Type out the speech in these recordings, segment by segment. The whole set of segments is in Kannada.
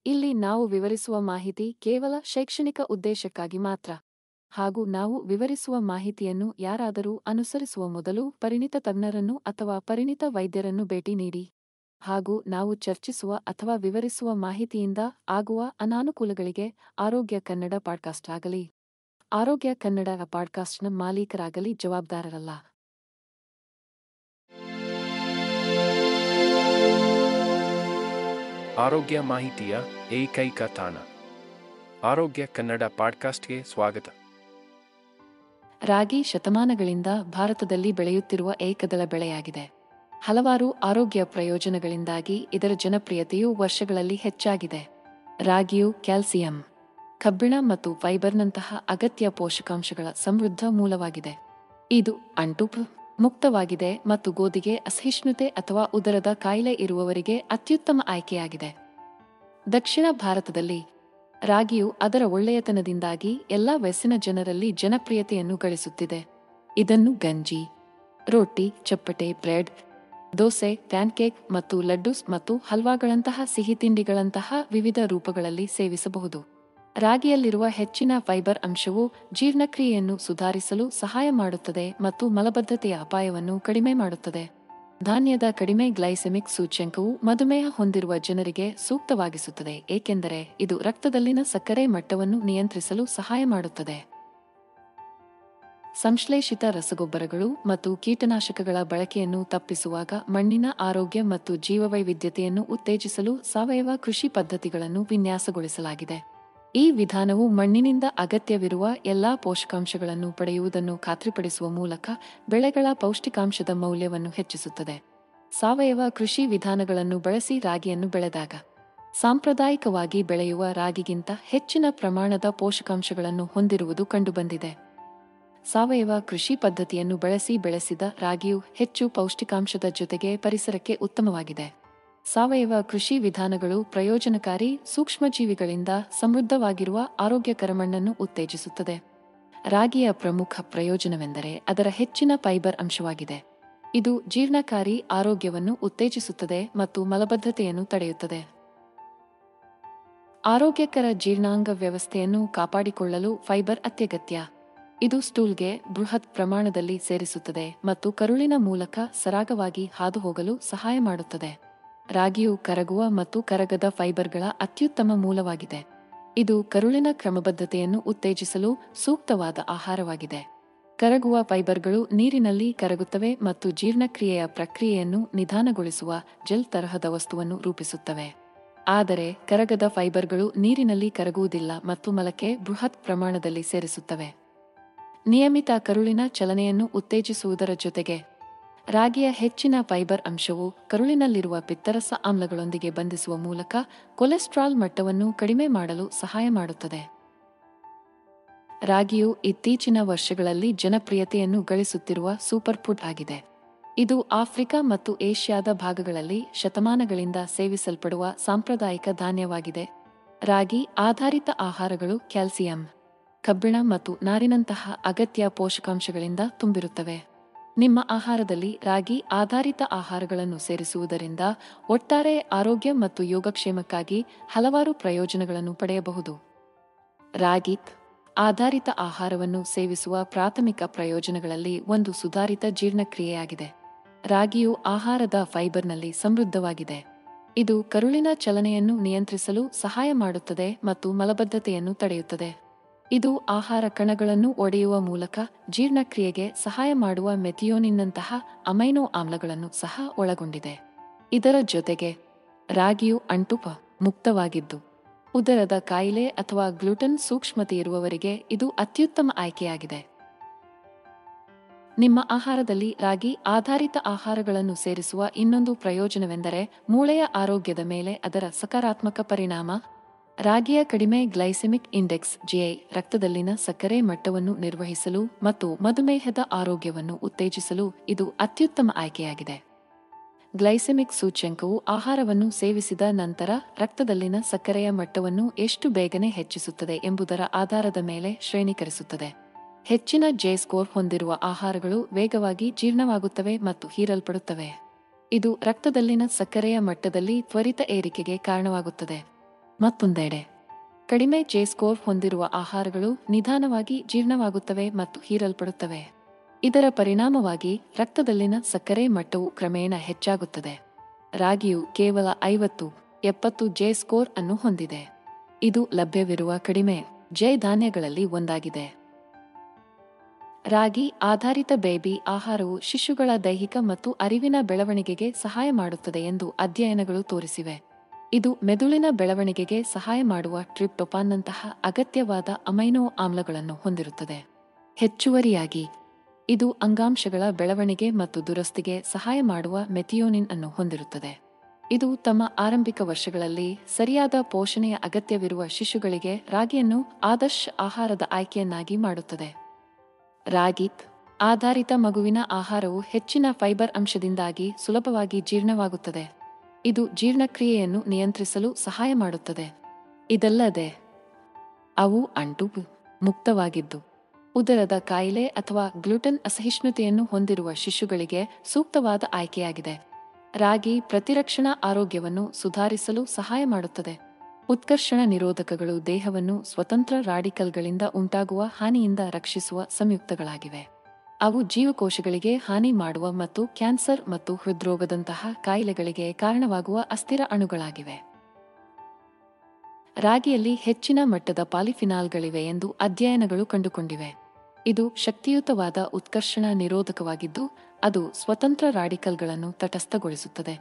ಇಲ್ಲಿ ನಾವು ವಿವರಿಸುವ ಮಾಹಿತಿ ಕೇವಲ ಶೈಕ್ಷಣಿಕ ಉದ್ದೇಶಕ್ಕಾಗಿ ಮಾತ್ರ. ಹಾಗೂ ನಾವು ವಿವರಿಸುವ ಮಾಹಿತಿಯನ್ನು ಯಾರಾದರೂ ಅನುಸರಿಸುವ ಮೊದಲು ಪರಿಣಿತ ತಜ್ಞರನ್ನು ಅಥವಾ ಪರಿಣಿತ ವೈದ್ಯರನ್ನು ಭೇಟಿ ನೀಡಿ. ಹಾಗೂ ನಾವು ಚರ್ಚಿಸುವ ಅಥವಾ ವಿವರಿಸುವ ಮಾಹಿತಿಯಿಂದ ಆಗುವ ಅನಾನುಕೂಲಗಳಿಗೆ ಆರೋಗ್ಯ ಕನ್ನಡ ಪಾಡ್ಕಾಸ್ಟ್ ಆಗಲಿ ಆರೋಗ್ಯ ಕನ್ನಡ ಪಾಡ್ಕಾಸ್ಟ್ನ ಮಾಲೀಕರಾಗಲಿ ಜವಾಬ್ದಾರರಲ್ಲ. ಆರೋಗ್ಯ ಮಾಹಿತಿಯ ಏಕೈಕ ತಾಣ ಆರೋಗ್ಯ ಕನ್ನಡ ಪಾಡ್ಕಾಸ್ಟ್ಗೆ ಸ್ವಾಗತ. ರಾಗಿ ಶತಮಾನಗಳಿಂದ ಭಾರತದಲ್ಲಿ ಬೆಳೆಯುತ್ತಿರುವ ಏಕದಳ ಬೆಳೆಯಾಗಿದೆ. ಹಲವಾರು ಆರೋಗ್ಯ ಪ್ರಯೋಜನಗಳಿಂದಾಗಿ ಇದರ ಜನಪ್ರಿಯತೆಯು ವರ್ಷಗಳಲ್ಲಿ ಹೆಚ್ಚಾಗಿದೆ. ರಾಗಿಯು ಕ್ಯಾಲ್ಸಿಯಂ, ಕಬ್ಬಿಣ ಮತ್ತು ಫೈಬರ್ನಂತಹ ಅಗತ್ಯ ಪೋಷಕಾಂಶಗಳ ಸಮೃದ್ಧ ಮೂಲವಾಗಿದೆ. ಇದು ಅಂಟು ಮುಕ್ತವಾಗಿದೆ ಮತ್ತು ಗೋಧಿಗೆ ಅಸಹಿಷ್ಣುತೆ ಅಥವಾ ಉದರದ ಕಾಯಿಲೆ ಇರುವವರಿಗೆ ಅತ್ಯುತ್ತಮ ಆಯ್ಕೆಯಾಗಿದೆ. ದಕ್ಷಿಣ ಭಾರತದಲ್ಲಿ ರಾಗಿಯು ಅದರ ಒಳ್ಳೆಯತನದಿಂದಾಗಿ ಎಲ್ಲಾ ವಯಸ್ಸಿನ ಜನರಲ್ಲಿ ಜನಪ್ರಿಯತೆಯನ್ನು ಗಳಿಸುತ್ತಿದೆ. ಇದನ್ನು ಗಂಜಿ, ರೊಟ್ಟಿ, ಚಪ್ಪಟೆ, ಬ್ರೆಡ್, ದೋಸೆ, ಪ್ಯಾನ್ಕೇಕ್ ಮತ್ತು ಲಡ್ಡೂಸ್ ಮತ್ತು ಹಲ್ವಾಗಳಂತಹ ಸಿಹಿ ತಿಂಡಿಗಳಂತಹ ವಿವಿಧ ರೂಪಗಳಲ್ಲಿ ಸೇವಿಸಬಹುದು. ರಾಗಿಯಲ್ಲಿರುವ ಹೆಚ್ಚಿನ ಫೈಬರ್ ಅಂಶವು ಜೀರ್ಣಕ್ರಿಯೆಯನ್ನು ಸುಧಾರಿಸಲು ಸಹಾಯ ಮಾಡುತ್ತದೆ ಮತ್ತು ಮಲಬದ್ಧತೆಯ ಅಪಾಯವನ್ನು ಕಡಿಮೆ ಮಾಡುತ್ತದೆ. ಧಾನ್ಯದ ಕಡಿಮೆ ಗ್ಲೈಸೆಮಿಕ್ ಸೂಚ್ಯಂಕವು ಮಧುಮೇಹ ಹೊಂದಿರುವ ಜನರಿಗೆ ಸೂಕ್ತವಾಗಿಸುತ್ತದೆ, ಏಕೆಂದರೆ ಇದು ರಕ್ತದಲ್ಲಿನ ಸಕ್ಕರೆ ಮಟ್ಟವನ್ನು ನಿಯಂತ್ರಿಸಲು ಸಹಾಯ ಮಾಡುತ್ತದೆ. ಸಂಶ್ಲೇಷಿತ ರಸಗೊಬ್ಬರಗಳು ಮತ್ತು ಕೀಟನಾಶಕಗಳ ಬಳಕೆಯನ್ನು ತಪ್ಪಿಸುವಾಗ ಮಣ್ಣಿನ ಆರೋಗ್ಯ ಮತ್ತು ಜೀವವೈವಿಧ್ಯತೆಯನ್ನು ಉತ್ತೇಜಿಸಲು ಸಾವಯವ ಕೃಷಿ ಪದ್ಧತಿಗಳನ್ನು ವಿನ್ಯಾಸಗೊಳಿಸಲಾಗಿದೆ. ಈ ವಿಧಾನವು ಮಣ್ಣಿನಿಂದ ಅಗತ್ಯವಿರುವ ಎಲ್ಲಾ ಪೋಷಕಾಂಶಗಳನ್ನು ಪಡೆಯುವುದನ್ನು ಖಾತ್ರಿಪಡಿಸುವ ಮೂಲಕ ಬೆಳೆಗಳ ಪೌಷ್ಟಿಕಾಂಶದ ಮೌಲ್ಯವನ್ನು ಹೆಚ್ಚಿಸುತ್ತದೆ. ಸಾವಯವ ಕೃಷಿ ವಿಧಾನಗಳನ್ನು ಬಳಸಿ ರಾಗಿಯನ್ನು ಬೆಳೆದಾಗ ಸಾಂಪ್ರದಾಯಿಕವಾಗಿ ಬೆಳೆಯುವ ರಾಗಿಗಿಂತ ಹೆಚ್ಚಿನ ಪ್ರಮಾಣದ ಪೋಷಕಾಂಶಗಳನ್ನು ಹೊಂದಿರುವುದು ಕಂಡುಬಂದಿದೆ. ಸಾವಯವ ಕೃಷಿ ಪದ್ಧತಿಯನ್ನು ಬಳಸಿ ಬೆಳೆಸಿದ ರಾಗಿಯು ಹೆಚ್ಚು ಪೌಷ್ಟಿಕಾಂಶದ ಜೊತೆಗೆ ಪರಿಸರಕ್ಕೆ ಉತ್ತಮವಾಗಿದೆ. ಸಾವಯವ ಕೃಷಿ ವಿಧಾನಗಳು ಪ್ರಯೋಜನಕಾರಿ ಸೂಕ್ಷ್ಮಜೀವಿಗಳಿಂದ ಸಮೃದ್ಧವಾಗಿರುವ ಆರೋಗ್ಯಕರ ಮಣ್ಣನ್ನು ಉತ್ತೇಜಿಸುತ್ತದೆ. ರಾಗಿಯ ಪ್ರಮುಖ ಪ್ರಯೋಜನವೆಂದರೆ ಅದರ ಹೆಚ್ಚಿನ ಫೈಬರ್ ಅಂಶವಾಗಿದೆ. ಇದು ಜೀರ್ಣಕಾರಿ ಆರೋಗ್ಯವನ್ನು ಉತ್ತೇಜಿಸುತ್ತದೆ ಮತ್ತು ಮಲಬದ್ಧತೆಯನ್ನು ತಡೆಯುತ್ತದೆ. ಆರೋಗ್ಯಕರ ಜೀರ್ಣಾಂಗ ವ್ಯವಸ್ಥೆಯನ್ನು ಕಾಪಾಡಿಕೊಳ್ಳಲು ಫೈಬರ್ ಅತ್ಯಗತ್ಯ. ಇದು ಸ್ಟೂಲ್ಗೆ ಬೃಹತ್ ಪ್ರಮಾಣದಲ್ಲಿ ಸೇರಿಸುತ್ತದೆ ಮತ್ತು ಕರುಳಿನ ಮೂಲಕ ಸರಾಗವಾಗಿ ಹಾದುಹೋಗಲು ಸಹಾಯ ಮಾಡುತ್ತದೆ. ರಾಗಿಯು ಕರಗುವ ಮತ್ತು ಕರಗದ ಫೈಬರ್ಗಳ ಅತ್ಯುತ್ತಮ ಮೂಲವಾಗಿದೆ. ಇದು ಕರುಳಿನ ಕ್ರಮಬದ್ಧತೆಯನ್ನು ಉತ್ತೇಜಿಸಲು ಸೂಕ್ತವಾದ ಆಹಾರವಾಗಿದೆ. ಕರಗುವ ಫೈಬರ್ಗಳು ನೀರಿನಲ್ಲಿ ಕರಗುತ್ತವೆ ಮತ್ತು ಜೀರ್ಣಕ್ರಿಯೆಯ ಪ್ರಕ್ರಿಯೆಯನ್ನು ನಿಧಾನಗೊಳಿಸುವ ಜೆಲ್ ತರಹದ ವಸ್ತುವನ್ನು ರೂಪಿಸುತ್ತವೆ. ಆದರೆ ಕರಗದ ಫೈಬರ್ಗಳು ನೀರಿನಲ್ಲಿ ಕರಗುವುದಿಲ್ಲ ಮತ್ತು ಮಲಕ್ಕೆ ಬೃಹತ್ ಪ್ರಮಾಣದಲ್ಲಿ ಸೇರಿಸುತ್ತವೆ. ನಿಯಮಿತ ಕರುಳಿನ ಚಲನೆಯನ್ನು ಉತ್ತೇಜಿಸುವುದರ ಜೊತೆಗೆ ರಾಗಿಯ ಹೆಚ್ಚಿನ ಫೈಬರ್ ಅಂಶವು ಕರುಳಿನಲ್ಲಿರುವ ಪಿತ್ತರಸ ಆಮ್ಲಗಳೊಂದಿಗೆ ಬಂಧಿಸುವ ಮೂಲಕ ಕೊಲೆಸ್ಟ್ರಾಲ್ ಮಟ್ಟವನ್ನು ಕಡಿಮೆ ಮಾಡಲು ಸಹಾಯ ಮಾಡುತ್ತದೆ. ರಾಗಿಯು ಇತ್ತೀಚಿನ ವರ್ಷಗಳಲ್ಲಿ ಜನಪ್ರಿಯತೆಯನ್ನು ಗಳಿಸುತ್ತಿರುವ ಸೂಪರ್ ಫುಡ್ ಆಗಿದೆ. ಇದು ಆಫ್ರಿಕಾ ಮತ್ತು ಏಷ್ಯಾದ ಭಾಗಗಳಲ್ಲಿ ಶತಮಾನಗಳಿಂದ ಸೇವಿಸಲ್ಪಡುವ ಸಾಂಪ್ರದಾಯಿಕ ಧಾನ್ಯವಾಗಿದೆ. ರಾಗಿ ಆಧಾರಿತ ಆಹಾರಗಳು ಕ್ಯಾಲ್ಸಿಯಂ, ಕಬ್ಬಿಣ ಮತ್ತು ನಾರಿನಂತಹ ಅಗತ್ಯ ಪೋಷಕಾಂಶಗಳಿಂದ ತುಂಬಿರುತ್ತವೆ. ನಿಮ್ಮ ಆಹಾರದಲ್ಲಿ ರಾಗಿ ಆಧಾರಿತ ಆಹಾರಗಳನ್ನು ಸೇರಿಸುವುದರಿಂದ ಒಟ್ಟಾರೆ ಆರೋಗ್ಯ ಮತ್ತು ಯೋಗಕ್ಷೇಮಕ್ಕಾಗಿ ಹಲವಾರು ಪ್ರಯೋಜನಗಳನ್ನು ಪಡೆಯಬಹುದು. ರಾಗಿ ಆಧಾರಿತ ಆಹಾರವನ್ನು ಸೇವಿಸುವ ಪ್ರಾಥಮಿಕ ಪ್ರಯೋಜನಗಳಲ್ಲಿ ಒಂದು ಸುಧಾರಿತ ಜೀರ್ಣಕ್ರಿಯೆಯಾಗಿದೆ. ರಾಗಿಯು ಆಹಾರದ ಫೈಬರ್ನಲ್ಲಿ ಸಮೃದ್ಧವಾಗಿದೆ. ಇದು ಕರುಳಿನ ಚಲನೆಯನ್ನು ನಿಯಂತ್ರಿಸಲು ಸಹಾಯ ಮಾಡುತ್ತದೆ ಮತ್ತು ಮಲಬದ್ಧತೆಯನ್ನು ತಡೆಯುತ್ತದೆ. ಇದು ಆಹಾರ ಕಣಗಳನ್ನು ಒಡೆಯುವ ಮೂಲಕ ಜೀರ್ಣಕ್ರಿಯೆಗೆ ಸಹಾಯ ಮಾಡುವ ಮೆಥಿಯೋನಿನ್ನಂತಹ ಅಮೈನೋ ಆಮ್ಲಗಳನ್ನು ಸಹ ಒಳಗೊಂಡಿದೆ. ಇದರ ಜೊತೆಗೆ ರಾಗಿಯು ಅಂಟು ಮುಕ್ತವಾಗಿದ್ದು ಉದರದ ಕಾಯಿಲೆ ಅಥವಾ ಗ್ಲುಟನ್ ಸೂಕ್ಷ್ಮತೆ ಇರುವವರಿಗೆ ಇದು ಅತ್ಯುತ್ತಮ ಆಯ್ಕೆಯಾಗಿದೆ. ನಿಮ್ಮ ಆಹಾರದಲ್ಲಿ ರಾಗಿ ಆಧಾರಿತ ಆಹಾರಗಳನ್ನು ಸೇರಿಸುವ ಇನ್ನೊಂದು ಪ್ರಯೋಜನವೆಂದರೆ ಮೂಳೆಯ ಆರೋಗ್ಯದ ಮೇಲೆ ಅದರ ಸಕಾರಾತ್ಮಕ ಪರಿಣಾಮ. ರಾಗಿಯ ಕಡಿಮೆ ಗ್ಲೈಸೆಮಿಕ್ ಇಂಡೆಕ್ಸ್ (GI) ರಕ್ತದಲ್ಲಿನ ಸಕ್ಕರೆ ಮಟ್ಟವನ್ನು ನಿರ್ವಹಿಸಲು ಮತ್ತು ಮಧುಮೇಹದ ಆರೋಗ್ಯವನ್ನು ಉತ್ತೇಜಿಸಲು ಇದು ಅತ್ಯುತ್ತಮ ಆಯ್ಕೆಯಾಗಿದೆ. ಗ್ಲೈಸೆಮಿಕ್ ಸೂಚ್ಯಂಕವು ಆಹಾರವನ್ನು ಸೇವಿಸಿದ ನಂತರ ರಕ್ತದಲ್ಲಿನ ಸಕ್ಕರೆಯ ಮಟ್ಟವನ್ನು ಎಷ್ಟು ಬೇಗನೆ ಹೆಚ್ಚಿಸುತ್ತದೆ ಎಂಬುದರ ಆಧಾರದ ಮೇಲೆ ಶ್ರೇಣೀಕರಿಸುತ್ತದೆ. ಹೆಚ್ಚಿನ ಜೆ ಸ್ಕೋರ್ ಹೊಂದಿರುವ ಆಹಾರಗಳು ವೇಗವಾಗಿ ಜೀರ್ಣವಾಗುತ್ತವೆ ಮತ್ತು ಹೀರಲ್ಪಡುತ್ತವೆ. ಇದು ರಕ್ತದಲ್ಲಿನ ಸಕ್ಕರೆಯ ಮಟ್ಟದಲ್ಲಿ ತ್ವರಿತ ಏರಿಕೆಗೆ ಕಾರಣವಾಗುತ್ತದೆ. ಮತ್ತೊಂದೆಡೆ ಕಡಿಮೆ ಜೆ ಸ್ಕೋರ್ ಹೊಂದಿರುವ ಆಹಾರಗಳು ನಿಧಾನವಾಗಿ ಜೀರ್ಣವಾಗುತ್ತವೆ ಮತ್ತು ಹೀರಲ್ಪಡುತ್ತವೆ. ಇದರ ಪರಿಣಾಮವಾಗಿ ರಕ್ತದಲ್ಲಿನ ಸಕ್ಕರೆ ಮಟ್ಟವು ಕ್ರಮೇಣ ಹೆಚ್ಚಾಗುತ್ತದೆ. ರಾಗಿಯು ಕೇವಲ 50-70 ಜೆ ಸ್ಕೋರ್ ಅನ್ನು ಹೊಂದಿದೆ. ಇದು ಲಭ್ಯವಿರುವ ಕಡಿಮೆ ಜೆ ಧಾನ್ಯಗಳಲ್ಲಿ ಒಂದಾಗಿದೆ. ರಾಗಿ ಆಧಾರಿತ ಬೇಬಿ ಆಹಾರವು ಶಿಶುಗಳ ದೈಹಿಕ ಮತ್ತು ಅರಿವಿನ ಬೆಳವಣಿಗೆಗೆ ಸಹಾಯ ಮಾಡುತ್ತದೆ ಎಂದು ಅಧ್ಯಯನಗಳು ತೋರಿಸಿವೆ. ಇದು ಮೆದುಳಿನ ಬೆಳವಣಿಗೆಗೆ ಸಹಾಯ ಮಾಡುವ ಟ್ರಿಪ್ಟೋಫಾನ್ನಂತಹ ಅಗತ್ಯವಾದ ಅಮೈನೋ ಆಮ್ಲಗಳನ್ನು ಹೊಂದಿರುತ್ತದೆ. ಹೆಚ್ಚುವರಿಯಾಗಿ ಇದು ಅಂಗಾಂಶಗಳ ಬೆಳವಣಿಗೆ ಮತ್ತು ದುರಸ್ತಿಗೆ ಸಹಾಯ ಮಾಡುವ ಮೆಥಿಯೋನಿನ್ ಅನ್ನು ಹೊಂದಿರುತ್ತದೆ. ಇದು ತಮ್ಮ ಆರಂಭಿಕ ವರ್ಷಗಳಲ್ಲಿ ಸರಿಯಾದ ಪೋಷಣೆಯ ಅಗತ್ಯವಿರುವ ಶಿಶುಗಳಿಗೆ ರಾಗಿಯನ್ನು ಆದರ್ಶ ಆಹಾರದ ಆಯ್ಕೆಯನ್ನಾಗಿ ಮಾಡುತ್ತದೆ. ರಾಗಿ ಆಧಾರಿತ ಮಗುವಿನ ಆಹಾರವು ಹೆಚ್ಚಿನ ಫೈಬರ್ ಅಂಶದಿಂದಾಗಿ ಸುಲಭವಾಗಿ ಜೀರ್ಣವಾಗುತ್ತದೆ. ಇದು ಜೀರ್ಣಕ್ರಿಯೆಯನ್ನು ನಿಯಂತ್ರಿಸಲು ಸಹಾಯ ಮಾಡುತ್ತದೆ. ಇದಲ್ಲದೆ ಅವು ಅಂಟು ಮುಕ್ತವಾಗಿದ್ದು ಉದರದ ಕಾಯಿಲೆ ಅಥವಾ ಗ್ಲುಟೆನ್ ಅಸಹಿಷ್ಣುತೆಯನ್ನು ಹೊಂದಿರುವ ಶಿಶುಗಳಿಗೆ ಸೂಕ್ತವಾದ ಆಯ್ಕೆಯಾಗಿದೆ. ರಾಗಿ ಪ್ರತಿರಕ್ಷಣಾ ಆರೋಗ್ಯವನ್ನು ಸುಧಾರಿಸಲು ಸಹಾಯ ಮಾಡುತ್ತದೆ. ಉತ್ಕರ್ಷಣ ನಿರೋಧಕಗಳು ದೇಹವನ್ನು ಸ್ವತಂತ್ರ ರಾಡಿಕಲ್ಗಳಿಂದ ಉಂಟಾಗುವ ಹಾನಿಯಿಂದ ರಕ್ಷಿಸುವ ಸಂಯುಕ್ತಗಳಾಗಿವೆ. ಅವು ಜೀವಕೋಶಗಳಿಗೆ ಹಾನಿ ಮಾಡುವ ಮತ್ತು ಕ್ಯಾನ್ಸರ್ ಮತ್ತು ಹೃದ್ರೋಗದಂತಹ ಕಾಯಿಲೆಗಳಿಗೆ ಕಾರಣವಾಗುವ ಅಸ್ಥಿರ ಅಣುಗಳಾಗಿವೆ. ರಾಗಿಯಲ್ಲಿ ಹೆಚ್ಚಿನ ಮಟ್ಟದ ಪಾಲಿಫಿನಾಲ್ಗಳಿವೆ ಎಂದು ಅಧ್ಯಯನಗಳು ಕಂಡುಕೊಂಡಿವೆ. ಇದು ಶಕ್ತಿಯುತವಾದ ಉತ್ಕರ್ಷಣ ನಿರೋಧಕವಾಗಿದ್ದು ಅದು ಸ್ವತಂತ್ರ ರಾಡಿಕಲ್ಗಳನ್ನು ತಟಸ್ಥಗೊಳಿಸುತ್ತದೆ.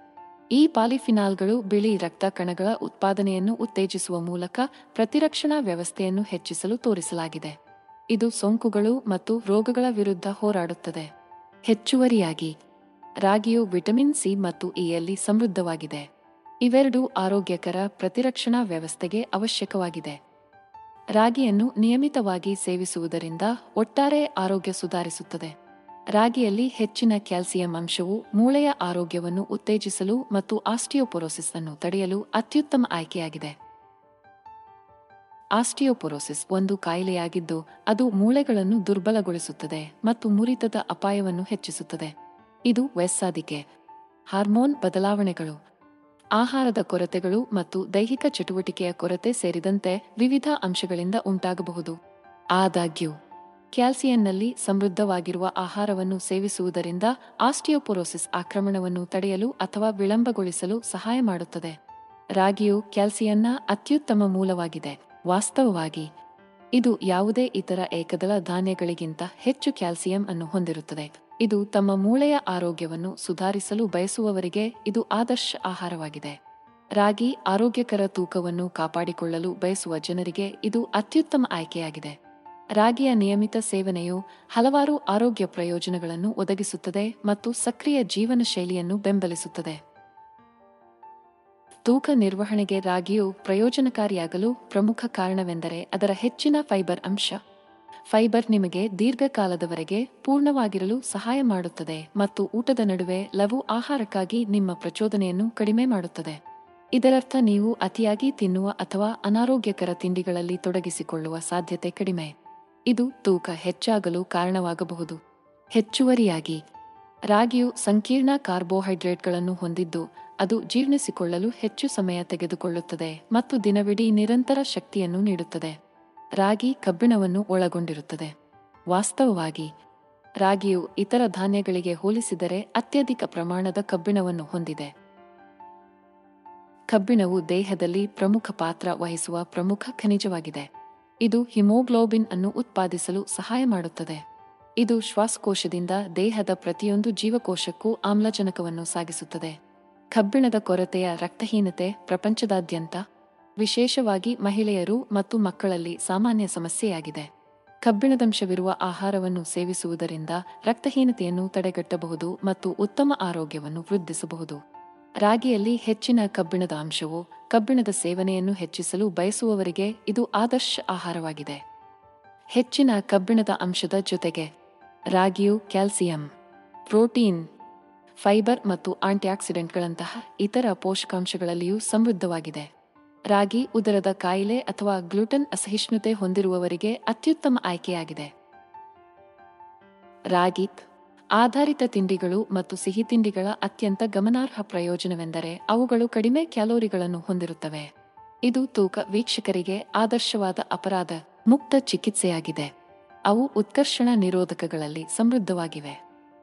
ಈ ಪಾಲಿಫಿನಾಲ್ಗಳು ಬಿಳಿ ರಕ್ತ ಕಣಗಳ ಉತ್ಪಾದನೆಯನ್ನು ಉತ್ತೇಜಿಸುವ ಮೂಲಕ ಪ್ರತಿರಕ್ಷಣಾ ವ್ಯವಸ್ಥೆಯನ್ನು ಹೆಚ್ಚಿಸಲು ತೋರಿಸಲಾಗಿದೆ. ಇದು ಸೋಂಕುಗಳು ಮತ್ತು ರೋಗಗಳ ವಿರುದ್ಧ ಹೋರಾಡುತ್ತದೆ. ಹೆಚ್ಚುವರಿಯಾಗಿ ರಾಗಿಯು ವಿಟಮಿನ್ ಸಿ ಮತ್ತು ಇಯಲ್ಲಿ ಸಮೃದ್ಧವಾಗಿದೆ. ಇವೆರಡೂ ಆರೋಗ್ಯಕರ ಪ್ರತಿರಕ್ಷಣಾ ವ್ಯವಸ್ಥೆಗೆ ಅವಶ್ಯಕವಾಗಿದೆ. ರಾಗಿಯನ್ನು ನಿಯಮಿತವಾಗಿ ಸೇವಿಸುವುದರಿಂದ ಒಟ್ಟಾರೆ ಆರೋಗ್ಯ ಸುಧಾರಿಸುತ್ತದೆ. ರಾಗಿಯಲ್ಲಿ ಹೆಚ್ಚಿನ ಕ್ಯಾಲ್ಸಿಯಂ ಅಂಶವು ಮೂಳೆಯ ಆರೋಗ್ಯವನ್ನು ಉತ್ತೇಜಿಸಲು ಮತ್ತು ಆಸ್ಟಿಯೋಪೊರೋಸಿಸ್ ಅನ್ನು ತಡೆಯಲು ಅತ್ಯುತ್ತಮ ಆಯ್ಕೆಯಾಗಿದೆ. ಆಸ್ಟಿಯೋಪೊರೋಸಿಸ್ ಒಂದು ಕಾಯಿಲೆಯಾಗಿದ್ದು ಅದು ಮೂಳೆಗಳನ್ನು ದುರ್ಬಲಗೊಳಿಸುತ್ತದೆ ಮತ್ತು ಮುರಿತದ ಅಪಾಯವನ್ನು ಹೆಚ್ಚಿಸುತ್ತದೆ. ಇದು ವಯಸ್ಸಾದಿಕೆ, ಹಾರ್ಮೋನ್ ಬದಲಾವಣೆಗಳು, ಆಹಾರದ ಕೊರತೆಗಳು ಮತ್ತು ದೈಹಿಕ ಚಟುವಟಿಕೆಯ ಕೊರತೆ ಸೇರಿದಂತೆ ವಿವಿಧ ಅಂಶಗಳಿಂದ ಉಂಟಾಗಬಹುದು. ಆದಾಗ್ಯೂ ಕ್ಯಾಲ್ಸಿಯಂನಲ್ಲಿ ಸಮೃದ್ಧವಾಗಿರುವ ಆಹಾರವನ್ನು ಸೇವಿಸುವುದರಿಂದ ಆಸ್ಟಿಯೋಪೊರೋಸಿಸ್ ಆಕ್ರಮಣವನ್ನು ತಡೆಯಲು ಅಥವಾ ವಿಳಂಬಗೊಳಿಸಲು ಸಹಾಯ ಮಾಡುತ್ತದೆ. ರಾಗಿಯು ಕ್ಯಾಲ್ಸಿಯಂನ ಅತ್ಯುತ್ತಮ ಮೂಲವಾಗಿದೆ. ವಾಸ್ತವವಾಗಿ ಇದು ಯಾವುದೇ ಇತರ ಏಕದಳ ಧಾನ್ಯಗಳಿಗಿಂತ ಹೆಚ್ಚು ಕ್ಯಾಲ್ಸಿಯಂ ಅನ್ನು ಹೊಂದಿರುತ್ತದೆ. ಇದು ತಮ್ಮ ಮೂಳೆಯ ಆರೋಗ್ಯವನ್ನು ಸುಧಾರಿಸಲು ಬಯಸುವವರಿಗೆ ಇದು ಆದರ್ಶ ಆಹಾರವಾಗಿದೆ. ರಾಗಿ ಆರೋಗ್ಯಕರ ತೂಕವನ್ನು ಕಾಪಾಡಿಕೊಳ್ಳಲು ಬಯಸುವ ಜನರಿಗೆ ಇದು ಅತ್ಯುತ್ತಮ ಆಯ್ಕೆಯಾಗಿದೆ. ರಾಗಿಯ ನಿಯಮಿತ ಸೇವನೆಯು ಹಲವಾರು ಆರೋಗ್ಯ ಪ್ರಯೋಜನಗಳನ್ನು ಒದಗಿಸುತ್ತದೆ ಮತ್ತು ಸಕ್ರಿಯ ಜೀವನ ಶೈಲಿಯನ್ನು ಬೆಂಬಲಿಸುತ್ತದೆ. ತೂಕ ನಿರ್ವಹಣೆಗೆ ರಾಗಿಯು ಪ್ರಯೋಜನಕಾರಿಯಾಗಲು ಪ್ರಮುಖ ಕಾರಣವೆಂದರೆ ಅದರ ಹೆಚ್ಚಿನ ಫೈಬರ್ ಅಂಶ. ಫೈಬರ್ ನಿಮಗೆ ದೀರ್ಘಕಾಲದವರೆಗೆ ಪೂರ್ಣವಾಗಿರಲು ಸಹಾಯ ಮಾಡುತ್ತದೆ ಮತ್ತು ಊಟದ ನಡುವೆ ಲಘು ಆಹಾರಕ್ಕಾಗಿ ನಿಮ್ಮ ಪ್ರಚೋದನೆಯನ್ನು ಕಡಿಮೆ ಮಾಡುತ್ತದೆ. ಇದರರ್ಥ ನೀವು ಅತಿಯಾಗಿ ತಿನ್ನುವ ಅಥವಾ ಅನಾರೋಗ್ಯಕರ ತಿಂಡಿಗಳಲ್ಲಿ ತೊಡಗಿಸಿಕೊಳ್ಳುವ ಸಾಧ್ಯತೆ ಕಡಿಮೆ. ಇದು ತೂಕ ಹೆಚ್ಚಾಗಲು ಕಾರಣವಾಗಬಹುದು. ಹೆಚ್ಚುವರಿಯಾಗಿ ರಾಗಿಯು ಸಂಕೀರ್ಣ ಕಾರ್ಬೋಹೈಡ್ರೇಟ್ಗಳನ್ನು ಹೊಂದಿದ್ದು ಅದು ಜೀರ್ಣಿಸಿಕೊಳ್ಳಲು ಹೆಚ್ಚು ಸಮಯ ತೆಗೆದುಕೊಳ್ಳುತ್ತದೆ ಮತ್ತು ದಿನವಿಡೀ ನಿರಂತರ ಶಕ್ತಿಯನ್ನು ನೀಡುತ್ತದೆ. ರಾಗಿ ಕಬ್ಬಿಣವನ್ನು ಒಳಗೊಂಡಿರುತ್ತದೆ. ವಾಸ್ತವವಾಗಿ ರಾಗಿಯು ಇತರ ಧಾನ್ಯಗಳಿಗೆ ಹೋಲಿಸಿದರೆ ಅತ್ಯಧಿಕ ಪ್ರಮಾಣದ ಕಬ್ಬಿಣವನ್ನು ಹೊಂದಿದೆ. ಕಬ್ಬಿಣವು ದೇಹದಲ್ಲಿ ಪ್ರಮುಖ ಪಾತ್ರ ವಹಿಸುವ ಪ್ರಮುಖ ಖನಿಜವಾಗಿದೆ. ಇದು ಹಿಮೋಗ್ಲೋಬಿನ್ ಅನ್ನು ಉತ್ಪಾದಿಸಲು ಸಹಾಯ ಮಾಡುತ್ತದೆ. ಇದು ಶ್ವಾಸಕೋಶದಿಂದ ದೇಹದ ಪ್ರತಿಯೊಂದು ಜೀವಕೋಶಕ್ಕೂ ಆಮ್ಲಜನಕವನ್ನು ಸಾಗಿಸುತ್ತದೆ. ಕಬ್ಬಿಣದ ಕೊರತೆಯ ರಕ್ತಹೀನತೆ ಪ್ರಪಂಚದಾದ್ಯಂತ, ವಿಶೇಷವಾಗಿ ಮಹಿಳೆಯರು ಮತ್ತು ಮಕ್ಕಳಲ್ಲಿ ಸಾಮಾನ್ಯ ಸಮಸ್ಯೆಯಾಗಿದೆ. ಕಬ್ಬಿಣದಂಶವಿರುವ ಆಹಾರವನ್ನು ಸೇವಿಸುವುದರಿಂದ ರಕ್ತಹೀನತೆಯನ್ನು ತಡೆಗಟ್ಟಬಹುದು ಮತ್ತು ಉತ್ತಮ ಆರೋಗ್ಯವನ್ನು ವೃದ್ಧಿಸಬಹುದು. ರಾಗಿಯಲ್ಲಿ ಹೆಚ್ಚಿನ ಕಬ್ಬಿಣದ ಅಂಶವು ಕಬ್ಬಿಣದ ಸೇವನೆಯನ್ನು ಹೆಚ್ಚಿಸಲು ಬಯಸುವವರಿಗೆ ಇದು ಆದರ್ಶ ಆಹಾರವಾಗಿದೆ. ಹೆಚ್ಚಿನ ಕಬ್ಬಿಣದ ಅಂಶದ ಜೊತೆಗೆ ರಾಗಿಯು ಕ್ಯಾಲ್ಸಿಯಂ, ಪ್ರೋಟೀನ್, ಫೈಬರ್ ಮತ್ತು ಆಂಟಿಆಕ್ಸಿಡೆಂಟ್ಗಳಂತಹ ಇತರ ಪೋಷಕಾಂಶಗಳಲ್ಲಿಯೂ ಸಮೃದ್ಧವಾಗಿದೆ. ರಾಗಿ ಉದರದ ಕಾಯಿಲೆ ಅಥವಾ ಗ್ಲುಟೆನ್ ಅಸಹಿಷ್ಣುತೆ ಹೊಂದಿರುವವರಿಗೆ ಅತ್ಯುತ್ತಮ ಆಯ್ಕೆಯಾಗಿದೆ. ರಾಗಿ ಆಧಾರಿತ ತಿಂಡಿಗಳು ಮತ್ತು ಸಿಹಿ ತಿಂಡಿಗಳ ಅತ್ಯಂತ ಗಮನಾರ್ಹ ಪ್ರಯೋಜನವೆಂದರೆ ಅವುಗಳು ಕಡಿಮೆ ಕ್ಯಾಲೋರಿಗಳನ್ನು ಹೊಂದಿರುತ್ತವೆ. ಇದು ತೂಕ ವೀಕ್ಷಕರಿಗೆ ಆದರ್ಶವಾದ ಅಪರಾಧ ಮುಕ್ತ ಚಿಕಿತ್ಸೆಯಾಗಿದೆ. ಅವು ಉತ್ಕರ್ಷಣ ನಿರೋಧಕಗಳಲ್ಲಿ ಸಮೃದ್ಧವಾಗಿವೆ.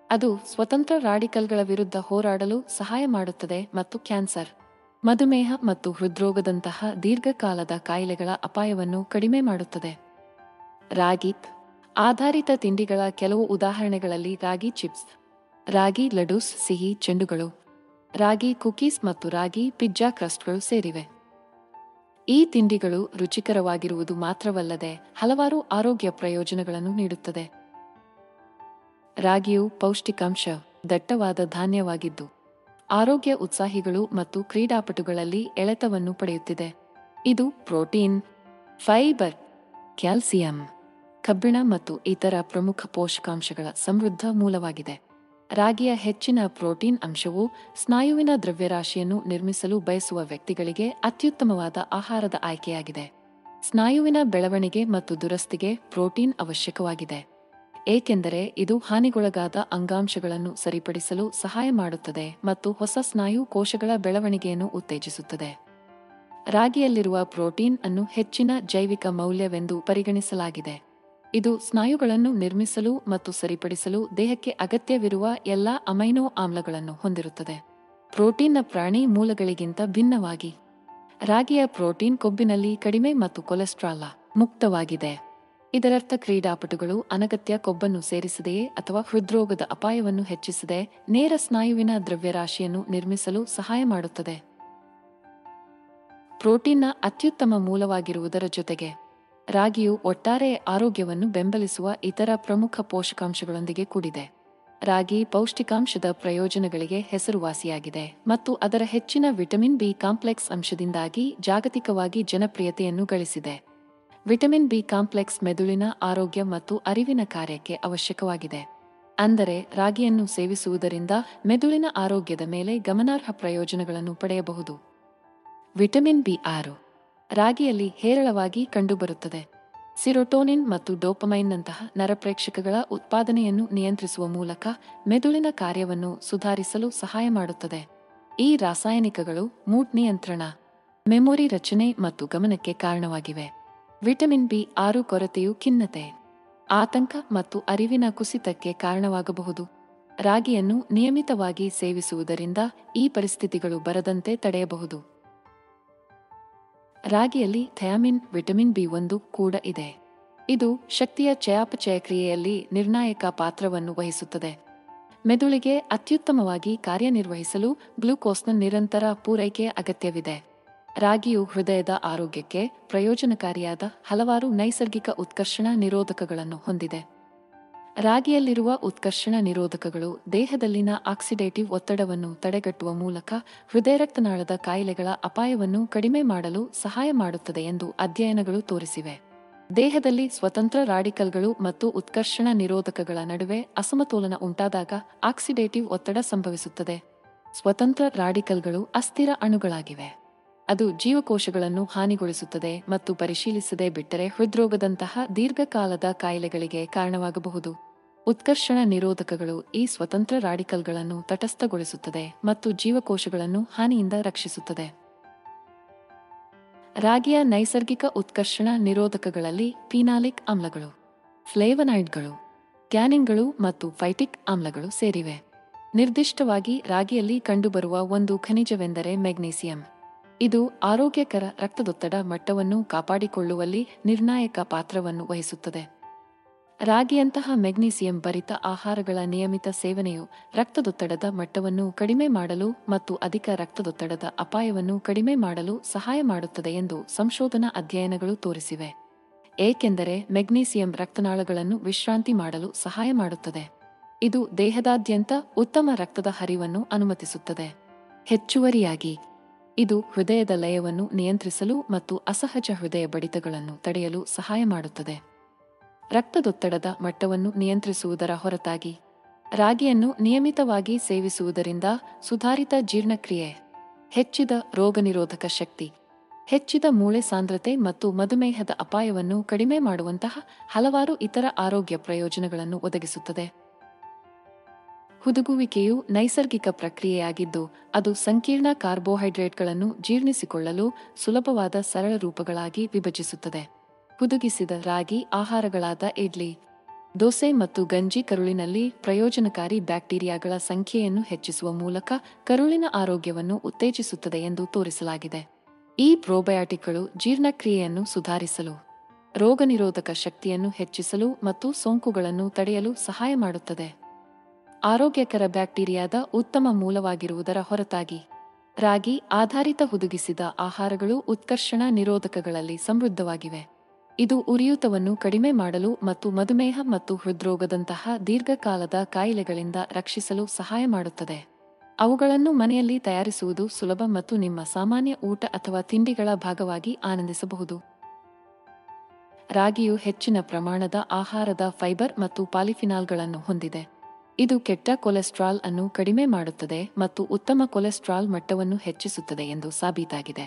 ಅದು ಸ್ವತಂತ್ರ ರಾಡಿಕಲ್ಗಳ ವಿರುದ್ಧ ಹೋರಾಡಲು ಸಹಾಯ ಮಾಡುತ್ತದೆ ಮತ್ತು ಕ್ಯಾನ್ಸರ್, ಮಧುಮೇಹ ಮತ್ತು ಹೃದ್ರೋಗದಂತಹ ದೀರ್ಘಕಾಲದ ಕಾಯಿಲೆಗಳ ಅಪಾಯವನ್ನು ಕಡಿಮೆ ಮಾಡುತ್ತದೆ. ರಾಗಿ ಆಧಾರಿತ ತಿಂಡಿಗಳ ಕೆಲವು ಉದಾಹರಣೆಗಳಲ್ಲಿ ರಾಗಿ ಚಿಪ್ಸ್, ರಾಗಿ ಲಡೂಸ್, ಸಿಹಿ ಚೆಂಡುಗಳು, ರಾಗಿ ಕುಕೀಸ್ ಮತ್ತು ರಾಗಿ ಪಿಜ್ಜಾ ಕ್ರಸ್ಟ್ಗಳು ಸೇರಿವೆ. ಈ ತಿಂಡಿಗಳು ರುಚಿಕರವಾಗಿರುವುದು ಮಾತ್ರವಲ್ಲದೆ ಹಲವಾರು ಆರೋಗ್ಯ ಪ್ರಯೋಜನಗಳನ್ನು ನೀಡುತ್ತದೆ. ರಾಗಿಯು ಪೌಷ್ಟಿಕಾಂಶ ದಟ್ಟವಾದ ಧಾನ್ಯವಾಗಿದ್ದು ಆರೋಗ್ಯ ಉತ್ಸಾಹಿಗಳು ಮತ್ತು ಕ್ರೀಡಾಪಟುಗಳಲ್ಲಿ ಎಳೆತವನ್ನು ಪಡೆಯುತ್ತಿದೆ. ಇದು ಪ್ರೋಟೀನ್, ಫೈಬರ್, ಕ್ಯಾಲ್ಸಿಯಂ, ಕಬ್ಬಿಣ ಮತ್ತು ಇತರ ಪ್ರಮುಖ ಪೋಷಕಾಂಶಗಳ ಸಮೃದ್ಧ ಮೂಲವಾಗಿದೆ. ರಾಗಿಯ ಹೆಚ್ಚಿನ ಪ್ರೋಟೀನ್ ಅಂಶವು ಸ್ನಾಯುವಿನ ದ್ರವ್ಯರಾಶಿಯನ್ನು ನಿರ್ಮಿಸಲು ಬಯಸುವ ವ್ಯಕ್ತಿಗಳಿಗೆ ಅತ್ಯುತ್ತಮವಾದ ಆಹಾರದ ಆಯ್ಕೆಯಾಗಿದೆ. ಸ್ನಾಯುವಿನ ಬೆಳವಣಿಗೆ ಮತ್ತು ದುರಸ್ತಿಗೆ ಪ್ರೋಟೀನ್ ಅವಶ್ಯಕವಾಗಿದೆ, ಏಕೆಂದರೆ ಇದು ಹಾನಿಗೊಳಗಾದ ಅಂಗಾಂಶಗಳನ್ನು ಸರಿಪಡಿಸಲು ಸಹಾಯ ಮಾಡುತ್ತದೆ ಮತ್ತು ಹೊಸ ಸ್ನಾಯು ಕೋಶಗಳ ಬೆಳವಣಿಗೆಯನ್ನು ಉತ್ತೇಜಿಸುತ್ತದೆ. ರಾಗಿಯಲ್ಲಿರುವ ಪ್ರೋಟೀನ್ ಅನ್ನು ಹೆಚ್ಚಿನ ಜೈವಿಕ ಮೌಲ್ಯವೆಂದು ಪರಿಗಣಿಸಲಾಗಿದೆ. ಇದು ಸ್ನಾಯುಗಳನ್ನು ನಿರ್ಮಿಸಲು ಮತ್ತು ಸರಿಪಡಿಸಲು ದೇಹಕ್ಕೆ ಅಗತ್ಯವಿರುವ ಎಲ್ಲಾ ಅಮೈನೋ ಆಮ್ಲಗಳನ್ನು ಹೊಂದಿರುತ್ತದೆ. ಪ್ರೋಟೀನ್ನ ಪ್ರಾಣಿ ಮೂಲಗಳಿಗಿಂತ ಭಿನ್ನವಾಗಿ ರಾಗಿಯ ಪ್ರೋಟೀನ್ ಕೊಬ್ಬಿನಲ್ಲಿ ಕಡಿಮೆ ಮತ್ತು ಕೊಲೆಸ್ಟ್ರಾಲ್ ಮುಕ್ತವಾಗಿದೆ. ಇದರರ್ಥ ಕ್ರೀಡಾಪಟುಗಳು ಅನಗತ್ಯ ಕೊಬ್ಬನ್ನು ಸೇರಿಸದೆಯೇ ಅಥವಾ ಹೃದ್ರೋಗದ ಅಪಾಯವನ್ನು ಹೆಚ್ಚಿಸದೆ ನೇರ ಸ್ನಾಯುವಿನ ದ್ರವ್ಯರಾಶಿಯನ್ನು ನಿರ್ಮಿಸಲು ಸಹಾಯ ಮಾಡುತ್ತದೆ. ಪ್ರೋಟೀನ್ನ ಅತ್ಯುತ್ತಮ ಮೂಲವಾಗಿರುವುದರ ಜೊತೆಗೆ ರಾಗಿಯು ಒಟ್ಟಾರೆ ಆರೋಗ್ಯವನ್ನು ಬೆಂಬಲಿಸುವ ಇತರ ಪ್ರಮುಖ ಪೋಷಕಾಂಶಗಳೊಂದಿಗೆ ಕೂಡಿದೆ. ರಾಗಿ ಪೌಷ್ಟಿಕಾಂಶದ ಪ್ರಯೋಜನಗಳಿಗೆ ಹೆಸರುವಾಸಿಯಾಗಿದೆ ಮತ್ತು ಅದರ ಹೆಚ್ಚಿನ ವಿಟಮಿನ್ ಬಿ ಕಾಂಪ್ಲೆಕ್ಸ್ ಅಂಶದಿಂದಾಗಿ ಜಾಗತಿಕವಾಗಿ ಜನಪ್ರಿಯತೆಯನ್ನು ಗಳಿಸಿದೆ. ವಿಟಮಿನ್ ಬಿ ಕಾಂಪ್ಲೆಕ್ಸ್ ಮೆದುಳಿನ ಆರೋಗ್ಯ ಮತ್ತು ಅರಿವಿನ ಕಾರ್ಯಕ್ಕೆ ಅವಶ್ಯಕವಾಗಿದೆ. ಅಂದರೆ ರಾಗಿಯನ್ನು ಸೇವಿಸುವುದರಿಂದ ಮೆದುಳಿನ ಆರೋಗ್ಯದ ಮೇಲೆ ಗಮನಾರ್ಹ ಪ್ರಯೋಜನಗಳನ್ನು ಪಡೆಯಬಹುದು. ವಿಟಮಿನ್ ಬಿ6 ರಾಗಿಯಲ್ಲಿ ಹೇರಳವಾಗಿ ಕಂಡುಬರುತ್ತದೆ. ಸಿರೊಟೋನಿನ್ ಮತ್ತು ಡೋಪಮೈನ್ನಂತಹ ನರಪ್ರೇಕ್ಷಕಗಳ ಉತ್ಪಾದನೆಯನ್ನು ನಿಯಂತ್ರಿಸುವ ಮೂಲಕ ಮೆದುಳಿನ ಕಾರ್ಯವನ್ನು ಸುಧಾರಿಸಲು ಸಹಾಯ ಮಾಡುತ್ತದೆ. ಈ ರಾಸಾಯನಿಕಗಳು ಮೂಡ್ ನಿಯಂತ್ರಣ, ಮೆಮೊರಿ ರಚನೆ ಮತ್ತು ಗಮನಕ್ಕೆ ಕಾರಣವಾಗಿವೆ. ವಿಟಮಿನ್ ಬಿ6 ಕೊರತೆಯು ಖಿನ್ನತೆ, ಆತಂಕ ಮತ್ತು ಅರಿವಿನ ಕುಸಿತಕ್ಕೆ ಕಾರಣವಾಗಬಹುದು. ರಾಗಿಯನ್ನು ನಿಯಮಿತವಾಗಿ ಸೇವಿಸುವುದರಿಂದ ಈ ಪರಿಸ್ಥಿತಿಗಳು ಬರದಂತೆ ತಡೆಯಬಹುದು. ರಾಗಿಯಲ್ಲಿ ಥಯಾಮಿನ್, ವಿಟಮಿನ್ ಬಿ1 ಕೂಡ ಇದೆ. ಇದು ಶಕ್ತಿಯ ಚಯಾಪಚಯ ಕ್ರಿಯೆಯಲ್ಲಿ ನಿರ್ಣಾಯಕ ಪಾತ್ರವನ್ನು ವಹಿಸುತ್ತದೆ. ಮೆದುಳಿಗೆ ಅತ್ಯುತ್ತಮವಾಗಿ ಕಾರ್ಯನಿರ್ವಹಿಸಲು ಗ್ಲೂಕೋಸ್ನ ನಿರಂತರ ಪೂರೈಕೆಯ ಅಗತ್ಯವಿದೆ. ರಾಗಿಯು ಹೃದಯದ ಆರೋಗ್ಯಕ್ಕೆ ಪ್ರಯೋಜನಕಾರಿಯಾದ ಹಲವಾರು ನೈಸರ್ಗಿಕ ಉತ್ಕರ್ಷಣ ನಿರೋಧಕಗಳನ್ನು ಹೊಂದಿದೆ. ರಾಗಿಯಲ್ಲಿರುವ ಉತ್ಕರ್ಷಣ ನಿರೋಧಕಗಳು ದೇಹದಲ್ಲಿನ ಆಕ್ಸಿಡೇಟಿವ್ ಒತ್ತಡವನ್ನು ತಡೆಗಟ್ಟುವ ಮೂಲಕ ಹೃದಯರಕ್ತನಾಳದ ಕಾಯಿಲೆಗಳ ಅಪಾಯವನ್ನು ಕಡಿಮೆ ಮಾಡಲು ಸಹಾಯ ಮಾಡುತ್ತದೆ ಎಂದು ಅಧ್ಯಯನಗಳು ತೋರಿಸಿವೆ. ದೇಹದಲ್ಲಿ ಸ್ವತಂತ್ರ ರಾಡಿಕಲ್ಗಳು ಮತ್ತು ಉತ್ಕರ್ಷಣ ನಿರೋಧಕಗಳ ನಡುವೆ ಅಸಮತೋಲನ ಉಂಟಾದಾಗ ಆಕ್ಸಿಡೇಟಿವ್ ಒತ್ತಡ ಸಂಭವಿಸುತ್ತದೆ. ಸ್ವತಂತ್ರ ರಾಡಿಕಲ್ಗಳು ಅಸ್ಥಿರ ಅಣುಗಳಾಗಿವೆ. ಅದು ಜೀವಕೋಶಗಳನ್ನು ಹಾನಿಗೊಳಿಸುತ್ತದೆ ಮತ್ತು ಪರಿಶೀಲಿಸದೆ ಬಿಟ್ಟರೆ ಹೃದ್ರೋಗದಂತಹ ದೀರ್ಘಕಾಲದ ಕಾಯಿಲೆಗಳಿಗೆ ಕಾರಣವಾಗಬಹುದು. ಉತ್ಕರ್ಷಣ ನಿರೋಧಕಗಳು ಈ ಸ್ವತಂತ್ರ ರಾಡಿಕಲ್ಗಳನ್ನು ತಟಸ್ಥಗೊಳಿಸುತ್ತದೆ ಮತ್ತು ಜೀವಕೋಶಗಳನ್ನು ಹಾನಿಯಿಂದ ರಕ್ಷಿಸುತ್ತದೆ. ರಾಗಿಯ ನೈಸರ್ಗಿಕ ಉತ್ಕರ್ಷಣ ನಿರೋಧಕಗಳಲ್ಲಿ ಫಿನಾಲಿಕ್ ಆಮ್ಲಗಳು, ಫ್ಲೇವನಾಯ್ಡ್ಗಳು, ಟ್ಯಾನಿನ್ಗಳು ಮತ್ತು ಫೈಟಿಕ್ ಆಮ್ಲಗಳು ಸೇರಿವೆ. ನಿರ್ದಿಷ್ಟವಾಗಿ ರಾಗಿಯಲ್ಲಿ ಕಂಡುಬರುವ ಒಂದು ಖನಿಜವೆಂದರೆ ಮೆಗ್ನೀಸಿಯಂ. ಇದು ಆರೋಗ್ಯಕರ ರಕ್ತದೊತ್ತಡ ಮಟ್ಟವನ್ನು ಕಾಪಾಡಿಕೊಳ್ಳುವಲ್ಲಿ ನಿರ್ಣಾಯಕ ಪಾತ್ರವನ್ನು ವಹಿಸುತ್ತದೆ. ರಾಗಿಯಂತಹ ಮೆಗ್ನೀಸಿಯಂ ಭರಿತ ಆಹಾರಗಳ ನಿಯಮಿತ ಸೇವನೆಯು ರಕ್ತದೊತ್ತಡದ ಮಟ್ಟವನ್ನು ಕಡಿಮೆ ಮಾಡಲು ಮತ್ತು ಅಧಿಕ ರಕ್ತದೊತ್ತಡದ ಅಪಾಯವನ್ನು ಕಡಿಮೆ ಮಾಡಲು ಸಹಾಯ ಮಾಡುತ್ತದೆ ಎಂದು ಸಂಶೋಧನಾ ಅಧ್ಯಯನಗಳು ತೋರಿಸಿವೆ. ಏಕೆಂದರೆ ಮೆಗ್ನೀಸಿಯಂ ರಕ್ತನಾಳಗಳನ್ನು ವಿಶ್ರಾಂತಿ ಮಾಡಲು ಸಹಾಯ ಮಾಡುತ್ತದೆ. ಇದು ದೇಹದಾದ್ಯಂತ ಉತ್ತಮ ರಕ್ತದ ಹರಿವನ್ನು ಅನುಮತಿಸುತ್ತದೆ. ಹೆಚ್ಚುವರಿಯಾಗಿ ಇದು ಹೃದಯದ ಲಯವನ್ನು ನಿಯಂತ್ರಿಸಲು ಮತ್ತು ಅಸಹಜ ಹೃದಯ ಬಡಿತಗಳನ್ನು ತಡೆಯಲು ಸಹಾಯ ಮಾಡುತ್ತದೆ. ರಕ್ತದೊತ್ತಡದ ಮಟ್ಟವನ್ನು ನಿಯಂತ್ರಿಸುವುದರ ಹೊರತಾಗಿ ರಾಗಿಯನ್ನು ನಿಯಮಿತವಾಗಿ ಸೇವಿಸುವುದರಿಂದ ಸುಧಾರಿತ ಜೀರ್ಣಕ್ರಿಯೆ, ಹೆಚ್ಚಿದ ರೋಗನಿರೋಧಕ ಶಕ್ತಿ, ಹೆಚ್ಚಿದ ಮೂಳೆ ಸಾಂದ್ರತೆ ಮತ್ತು ಮಧುಮೇಹದ ಅಪಾಯವನ್ನು ಕಡಿಮೆ ಮಾಡುವಂತಹ ಹಲವಾರು ಇತರ ಆರೋಗ್ಯ ಪ್ರಯೋಜನಗಳನ್ನು ಒದಗಿಸುತ್ತದೆ. ಹುದುಗುವಿಕೆಯು ನೈಸರ್ಗಿಕ ಪ್ರಕ್ರಿಯೆಯಾಗಿದ್ದು, ಅದು ಸಂಕೀರ್ಣ ಕಾರ್ಬೋಹೈಡ್ರೇಟ್ಗಳನ್ನು ಜೀರ್ಣಿಸಿಕೊಳ್ಳಲು ಸುಲಭವಾದ ಸರಳ ರೂಪಗಳಾಗಿ ವಿಭಜಿಸುತ್ತದೆ. ಹುದುಗಿಸಿದ ರಾಗಿ ಆಹಾರಗಳಾದ ಇಡ್ಲಿ, ದೋಸೆ ಮತ್ತು ಗಂಜಿ ಕರುಳಿನಲ್ಲಿ ಪ್ರಯೋಜನಕಾರಿ ಬ್ಯಾಕ್ಟೀರಿಯಾಗಳ ಸಂಖ್ಯೆಯನ್ನು ಹೆಚ್ಚಿಸುವ ಮೂಲಕ ಕರುಳಿನ ಆರೋಗ್ಯವನ್ನು ಉತ್ತೇಜಿಸುತ್ತದೆ ಎಂದು ತೋರಿಸಲಾಗಿದೆ. ಈ ಪ್ರೋಬಯಾಟಿಕ್ಗಳು ಜೀರ್ಣಕ್ರಿಯೆಯನ್ನು ಸುಧಾರಿಸಲು, ರೋಗನಿರೋಧಕ ಶಕ್ತಿಯನ್ನು ಹೆಚ್ಚಿಸಲು ಮತ್ತು ಸೋಂಕುಗಳನ್ನು ತಡೆಯಲು ಸಹಾಯ ಮಾಡುತ್ತದೆ. ಆರೋಗ್ಯಕರ ಬ್ಯಾಕ್ಟೀರಿಯಾದ ಉತ್ತಮ ಮೂಲವಾಗಿರುವುದರ ಹೊರತಾಗಿ, ರಾಗಿ ಆಧಾರಿತ ಹುದುಗಿಸಿದ ಆಹಾರಗಳು ಉತ್ಕರ್ಷಣ ನಿರೋಧಕಗಳಲ್ಲಿ ಸಮೃದ್ಧವಾಗಿವೆ. ಇದು ಉರಿಯೂತವನ್ನು ಕಡಿಮೆ ಮಾಡಲು ಮತ್ತು ಮಧುಮೇಹ ಮತ್ತು ಹೃದ್ರೋಗದಂತಹ ದೀರ್ಘಕಾಲದ ಕಾಯಿಲೆಗಳಿಂದ ರಕ್ಷಿಸಲು ಸಹಾಯ ಮಾಡುತ್ತದೆ. ಅವುಗಳನ್ನು ಮನೆಯಲ್ಲಿ ತಯಾರಿಸುವುದು ಸುಲಭ ಮತ್ತು ನಿಮ್ಮ ಸಾಮಾನ್ಯ ಊಟ ಅಥವಾ ತಿಂಡಿಗಳ ಭಾಗವಾಗಿ ಆನಂದಿಸಬಹುದು. ರಾಗಿಯು ಹೆಚ್ಚಿನ ಪ್ರಮಾಣದ ಆಹಾರದ ಫೈಬರ್ ಮತ್ತು ಪಾಲಿಫಿನಾಲ್ಗಳನ್ನು ಹೊಂದಿದೆ. ಇದು ಕೆಟ್ಟ ಕೊಲೆಸ್ಟ್ರಾಲ್ ಅನ್ನು ಕಡಿಮೆ ಮಾಡುತ್ತದೆ ಮತ್ತು ಉತ್ತಮ ಕೊಲೆಸ್ಟ್ರಾಲ್ ಮಟ್ಟವನ್ನು ಹೆಚ್ಚಿಸುತ್ತದೆ ಎಂದು ಸಾಬೀತಾಗಿದೆ.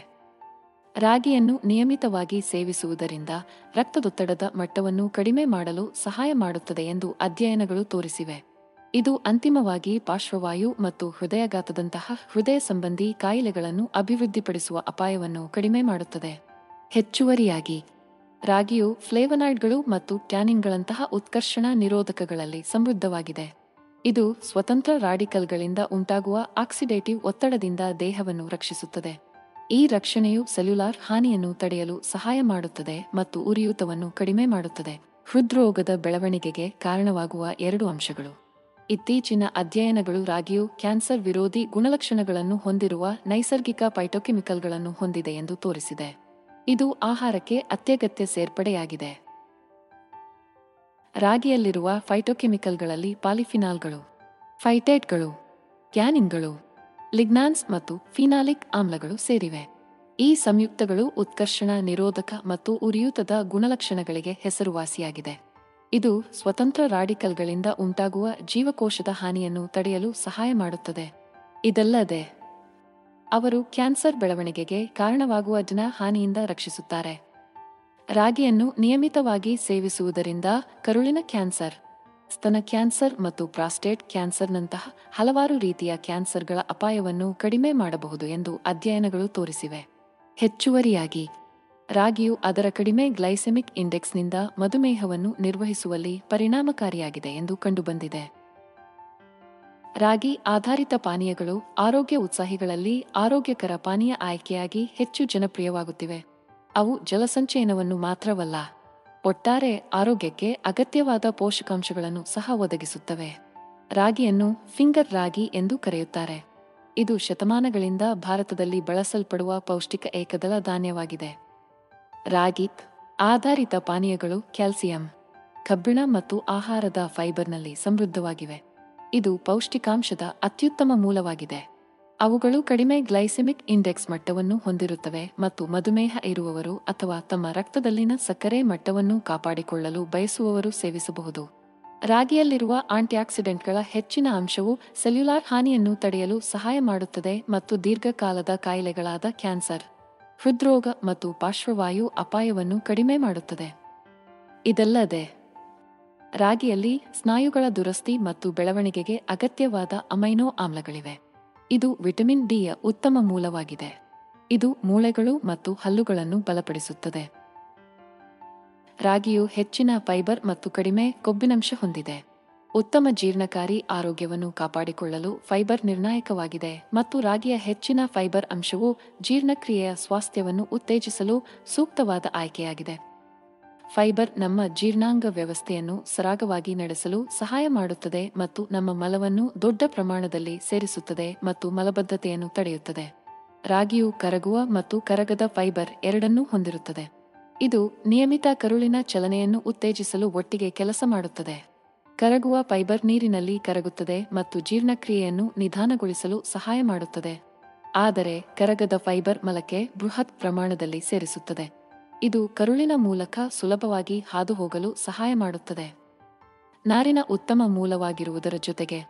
ರಾಗಿಯನ್ನು ನಿಯಮಿತವಾಗಿ ಸೇವಿಸುವುದರಿಂದ ರಕ್ತದೊತ್ತಡದ ಮಟ್ಟವನ್ನು ಕಡಿಮೆ ಮಾಡಲು ಸಹಾಯ ಮಾಡುತ್ತದೆ ಎಂದು ಅಧ್ಯಯನಗಳು ತೋರಿಸಿವೆ. ಇದು ಅಂತಿಮವಾಗಿ ಪಾರ್ಶ್ವವಾಯು ಮತ್ತು ಹೃದಯಾಘಾತದಂತಹ ಹೃದಯ ಸಂಬಂಧಿ ಕಾಯಿಲೆಗಳನ್ನು ಅಭಿವೃದ್ಧಿಪಡಿಸುವ ಅಪಾಯವನ್ನು ಕಡಿಮೆ ಮಾಡುತ್ತದೆ. ಹೆಚ್ಚುವರಿಯಾಗಿ, ರಾಗಿಯು ಫ್ಲೇವನಾಯ್ಡ್ಗಳು ಮತ್ತು ಟ್ಯಾನಿನ್ಗಳಂತಹ ಉತ್ಕರ್ಷಣ ನಿರೋಧಕಗಳಲ್ಲಿ ಸಮೃದ್ಧವಾಗಿದೆ. ಇದು ಸ್ವತಂತ್ರ ರಾಡಿಕಲ್ಗಳಿಂದ ಉಂಟಾಗುವ ಆಕ್ಸಿಡೇಟಿವ್ ಒತ್ತಡದಿಂದ ದೇಹವನ್ನು ರಕ್ಷಿಸುತ್ತದೆ. ಈ ರಕ್ಷಣೆಯು ಸೆಲ್ಯುಲಾರ್ ಹಾನಿಯನ್ನು ತಡೆಯಲು ಸಹಾಯ ಮಾಡುತ್ತದೆ ಮತ್ತು ಉರಿಯೂತವನ್ನು ಕಡಿಮೆ ಮಾಡುತ್ತದೆ. ಹೃದ್ರೋಗದ ಬೆಳವಣಿಗೆಗೆ ಕಾರಣವಾಗುವ 2 ಅಂಶಗಳು. ಇತ್ತೀಚಿನ ಅಧ್ಯಯನಗಳು ರಾಗಿಯು ಕ್ಯಾನ್ಸರ್ ವಿರೋಧಿ ಗುಣಲಕ್ಷಣಗಳನ್ನು ಹೊಂದಿರುವ ನೈಸರ್ಗಿಕ ಫೈಟೋಕೆಮಿಕಲ್ಗಳನ್ನು ಹೊಂದಿದೆ ಎಂದು ತೋರಿಸಿದೆ. ಇದು ಆಹಾರಕ್ಕೆ ಅತ್ಯಗತ್ಯ ಸೇರ್ಪಡೆಯಾಗಿದೆ. ರಾಗಿಯಲ್ಲಿರುವ ಫೈಟೋಕೆಮಿಕಲ್ಗಳಲ್ಲಿ ಪಾಲಿಫಿನಾಲ್ಗಳು, ಫೈಟೇಟ್ಗಳು, ಟ್ಯಾನಿನ್ಗಳು, ಲಿಗ್ನಾನ್ಸ್ ಮತ್ತು ಫಿನಾಲಿಕ್ ಆಮ್ಲಗಳು ಸೇರಿವೆ. ಈ ಸಂಯುಕ್ತಗಳು ಉತ್ಕರ್ಷಣ ನಿರೋಧಕ ಮತ್ತು ಉರಿಯೂತದ ಗುಣಲಕ್ಷಣಗಳಿಗೆ ಹೆಸರುವಾಸಿಯಾಗಿದೆ. ಇದು ಸ್ವತಂತ್ರ ರಾಡಿಕಲ್ಗಳಿಂದ ಉಂಟಾಗುವ ಜೀವಕೋಶದ ಹಾನಿಯನ್ನು ತಡೆಯಲು ಸಹಾಯ ಮಾಡುತ್ತದೆ. ಇದಲ್ಲದೆ, ಅವರು ಕ್ಯಾನ್ಸರ್ ಬೆಳವಣಿಗೆಗೆ ಕಾರಣವಾಗುವ ಹಾನಿಯಿಂದ ರಕ್ಷಿಸುತ್ತಾರೆ. ರಾಗಿಯನ್ನು ನಿಯಮಿತವಾಗಿ ಸೇವಿಸುವುದರಿಂದ ಕರುಳಿನ ಕ್ಯಾನ್ಸರ್, ಸ್ತನ ಕ್ಯಾನ್ಸರ್ ಮತ್ತು ಪ್ರಾಸ್ಟೇಟ್ ಕ್ಯಾನ್ಸರ್ನಂತಹ ಹಲವಾರು ರೀತಿಯ ಕ್ಯಾನ್ಸರ್ಗಳ ಅಪಾಯವನ್ನು ಕಡಿಮೆ ಮಾಡಬಹುದು ಎಂದು ಅಧ್ಯಯನಗಳು ತೋರಿಸಿವೆ. ಹೆಚ್ಚುವರಿಯಾಗಿ, ರಾಗಿಯು ಅದರ ಕಡಿಮೆ ಗ್ಲೈಸೆಮಿಕ್ ಇಂಡೆಕ್ಸ್ನಿಂದ ಮಧುಮೇಹವನ್ನು ನಿರ್ವಹಿಸುವಲ್ಲಿ ಪರಿಣಾಮಕಾರಿಯಾಗಿದೆ ಎಂದು ಕಂಡುಬಂದಿದೆ. ರಾಗಿ ಆಧಾರಿತ ಪಾನೀಯಗಳು ಆರೋಗ್ಯ ಉತ್ಸಾಹಿಗಳಲ್ಲಿ ಆರೋಗ್ಯಕರ ಪಾನೀಯ ಆಯ್ಕೆಯಾಗಿ ಹೆಚ್ಚು ಜನಪ್ರಿಯವಾಗುತ್ತಿವೆ. ಅವು ಜಲಸಂಚಯನವನ್ನು ಮಾತ್ರವಲ್ಲ, ಒಟ್ಟಾರೆ ಆರೋಗ್ಯಕ್ಕೆ ಅಗತ್ಯವಾದ ಪೋಷಕಾಂಶಗಳನ್ನು ಸಹ ಒದಗಿಸುತ್ತವೆ. ರಾಗಿಯನ್ನು ಫಿಂಗರ್ ರಾಗಿ ಎಂದು ಕರೆಯುತ್ತಾರೆ. ಇದು ಶತಮಾನಗಳಿಂದ ಭಾರತದಲ್ಲಿ ಬಳಸಲ್ಪಡುವ ಪೌಷ್ಟಿಕ ಏಕದಳ ಧಾನ್ಯವಾಗಿದೆ. ರಾಗಿ ಆಧಾರಿತ ಪಾನೀಯಗಳು ಕ್ಯಾಲ್ಸಿಯಂ, ಕಬ್ಬಿಣ ಮತ್ತು ಆಹಾರದ ಫೈಬರ್ನಲ್ಲಿ ಸಮೃದ್ಧವಾಗಿವೆ. ಇದು ಪೌಷ್ಟಿಕಾಂಶದ ಅತ್ಯುತ್ತಮ ಮೂಲವಾಗಿದೆ. ಅವುಗಳು ಕಡಿಮೆ ಗ್ಲೈಸೆಮಿಕ್ ಇಂಡೆಕ್ಸ್ ಮಟ್ಟವನ್ನು ಹೊಂದಿರುತ್ತವೆ ಮತ್ತು ಮಧುಮೇಹ ಇರುವವರು ಅಥವಾ ತಮ್ಮ ರಕ್ತದಲ್ಲಿನ ಸಕ್ಕರೆ ಮಟ್ಟವನ್ನು ಕಾಪಾಡಿಕೊಳ್ಳಲು ಬಯಸುವವರು ಸೇವಿಸಬಹುದು. ರಾಗಿಯಲ್ಲಿರುವ ಆಂಟಿಆಕ್ಸಿಡೆಂಟ್ಗಳ ಹೆಚ್ಚಿನ ಅಂಶವು ಸೆಲ್ಯುಲಾರ್ ಹಾನಿಯನ್ನು ತಡೆಯಲು ಸಹಾಯ ಮಾಡುತ್ತದೆ ಮತ್ತು ದೀರ್ಘಕಾಲದ ಕಾಯಿಲೆಗಳಾದ ಕ್ಯಾನ್ಸರ್, ಹೃದ್ರೋಗ ಮತ್ತು ಪಾರ್ಶ್ವವಾಯು ಅಪಾಯವನ್ನು ಕಡಿಮೆ ಮಾಡುತ್ತದೆ. ಇದಲ್ಲದೆ, ರಾಗಿಯಲ್ಲಿ ಸ್ನಾಯುಗಳ ದುರಸ್ತಿ ಮತ್ತು ಬೆಳವಣಿಗೆಗೆ ಅಗತ್ಯವಾದ ಅಮೈನೋ ಆಮ್ಲಗಳಿವೆ. ಇದು ವಿಟಮಿನ್ ಡಿಯ ಉತ್ತಮ ಮೂಲವಾಗಿದೆ. ಇದು ಮೂಳೆಗಳು ಮತ್ತು ಹಲ್ಲುಗಳನ್ನು ಬಲಪಡಿಸುತ್ತದೆ. ರಾಗಿಯು ಹೆಚ್ಚಿನ ಫೈಬರ್ ಮತ್ತು ಕಡಿಮೆ ಕೊಬ್ಬಿನಂಶ ಹೊಂದಿದೆ. ಉತ್ತಮ ಜೀರ್ಣಕಾರಿ ಆರೋಗ್ಯವನ್ನು ಕಾಪಾಡಿಕೊಳ್ಳಲು ಫೈಬರ್ ನಿರ್ಣಾಯಕವಾಗಿದೆ ಮತ್ತು ರಾಗಿಯ ಹೆಚ್ಚಿನ ಫೈಬರ್ ಅಂಶವು ಜೀರ್ಣಕ್ರಿಯೆಯ ಸ್ವಾಸ್ಥ್ಯವನ್ನು ಉತ್ತೇಜಿಸಲು ಸೂಕ್ತವಾದ ಆಯ್ಕೆಯಾಗಿದೆ. ಫೈಬರ್ ನಮ್ಮ ಜೀರ್ಣಾಂಗ ವ್ಯವಸ್ಥೆಯನ್ನು ಸರಾಗವಾಗಿ ನಡೆಸಲು ಸಹಾಯ ಮಾಡುತ್ತದೆ ಮತ್ತು ನಮ್ಮ ಮಲವನ್ನು ದೊಡ್ಡ ಪ್ರಮಾಣದಲ್ಲಿ ಸೇರಿಸುತ್ತದೆ ಮತ್ತು ಮಲಬದ್ಧತೆಯನ್ನು ತಡೆಯುತ್ತದೆ. ರಾಗಿಯು ಕರಗುವ ಮತ್ತು ಕರಗದ ಫೈಬರ್ ಎರಡನ್ನೂ ಹೊಂದಿರುತ್ತದೆ. ಇದು ನಿಯಮಿತ ಕರುಳಿನ ಚಲನೆಯನ್ನು ಉತ್ತೇಜಿಸಲು ಒಟ್ಟಿಗೆ ಕೆಲಸ ಮಾಡುತ್ತದೆ. ಕರಗುವ ಫೈಬರ್ ನೀರಿನಲ್ಲಿ ಕರಗುತ್ತದೆ ಮತ್ತು ಜೀರ್ಣಕ್ರಿಯೆಯನ್ನು ನಿಧಾನಗೊಳಿಸಲು ಸಹಾಯ ಮಾಡುತ್ತದೆ. ಆದರೆ ಕರಗದ ಫೈಬರ್ ಮಲಕ್ಕೆ ಬೃಹತ್ ಪ್ರಮಾಣದಲ್ಲಿ ಸೇರಿಸುತ್ತದೆ. ಇದು ಕರುಳಿನ ಮೂಲಕ ಸುಲಭವಾಗಿ ಹಾದುಹೋಗಲು ಸಹಾಯ ಮಾಡುತ್ತದೆ. ನಾರಿನ ಉತ್ತಮ ಮೂಲವಾಗಿರುವುದರ ಜೊತೆಗೆ,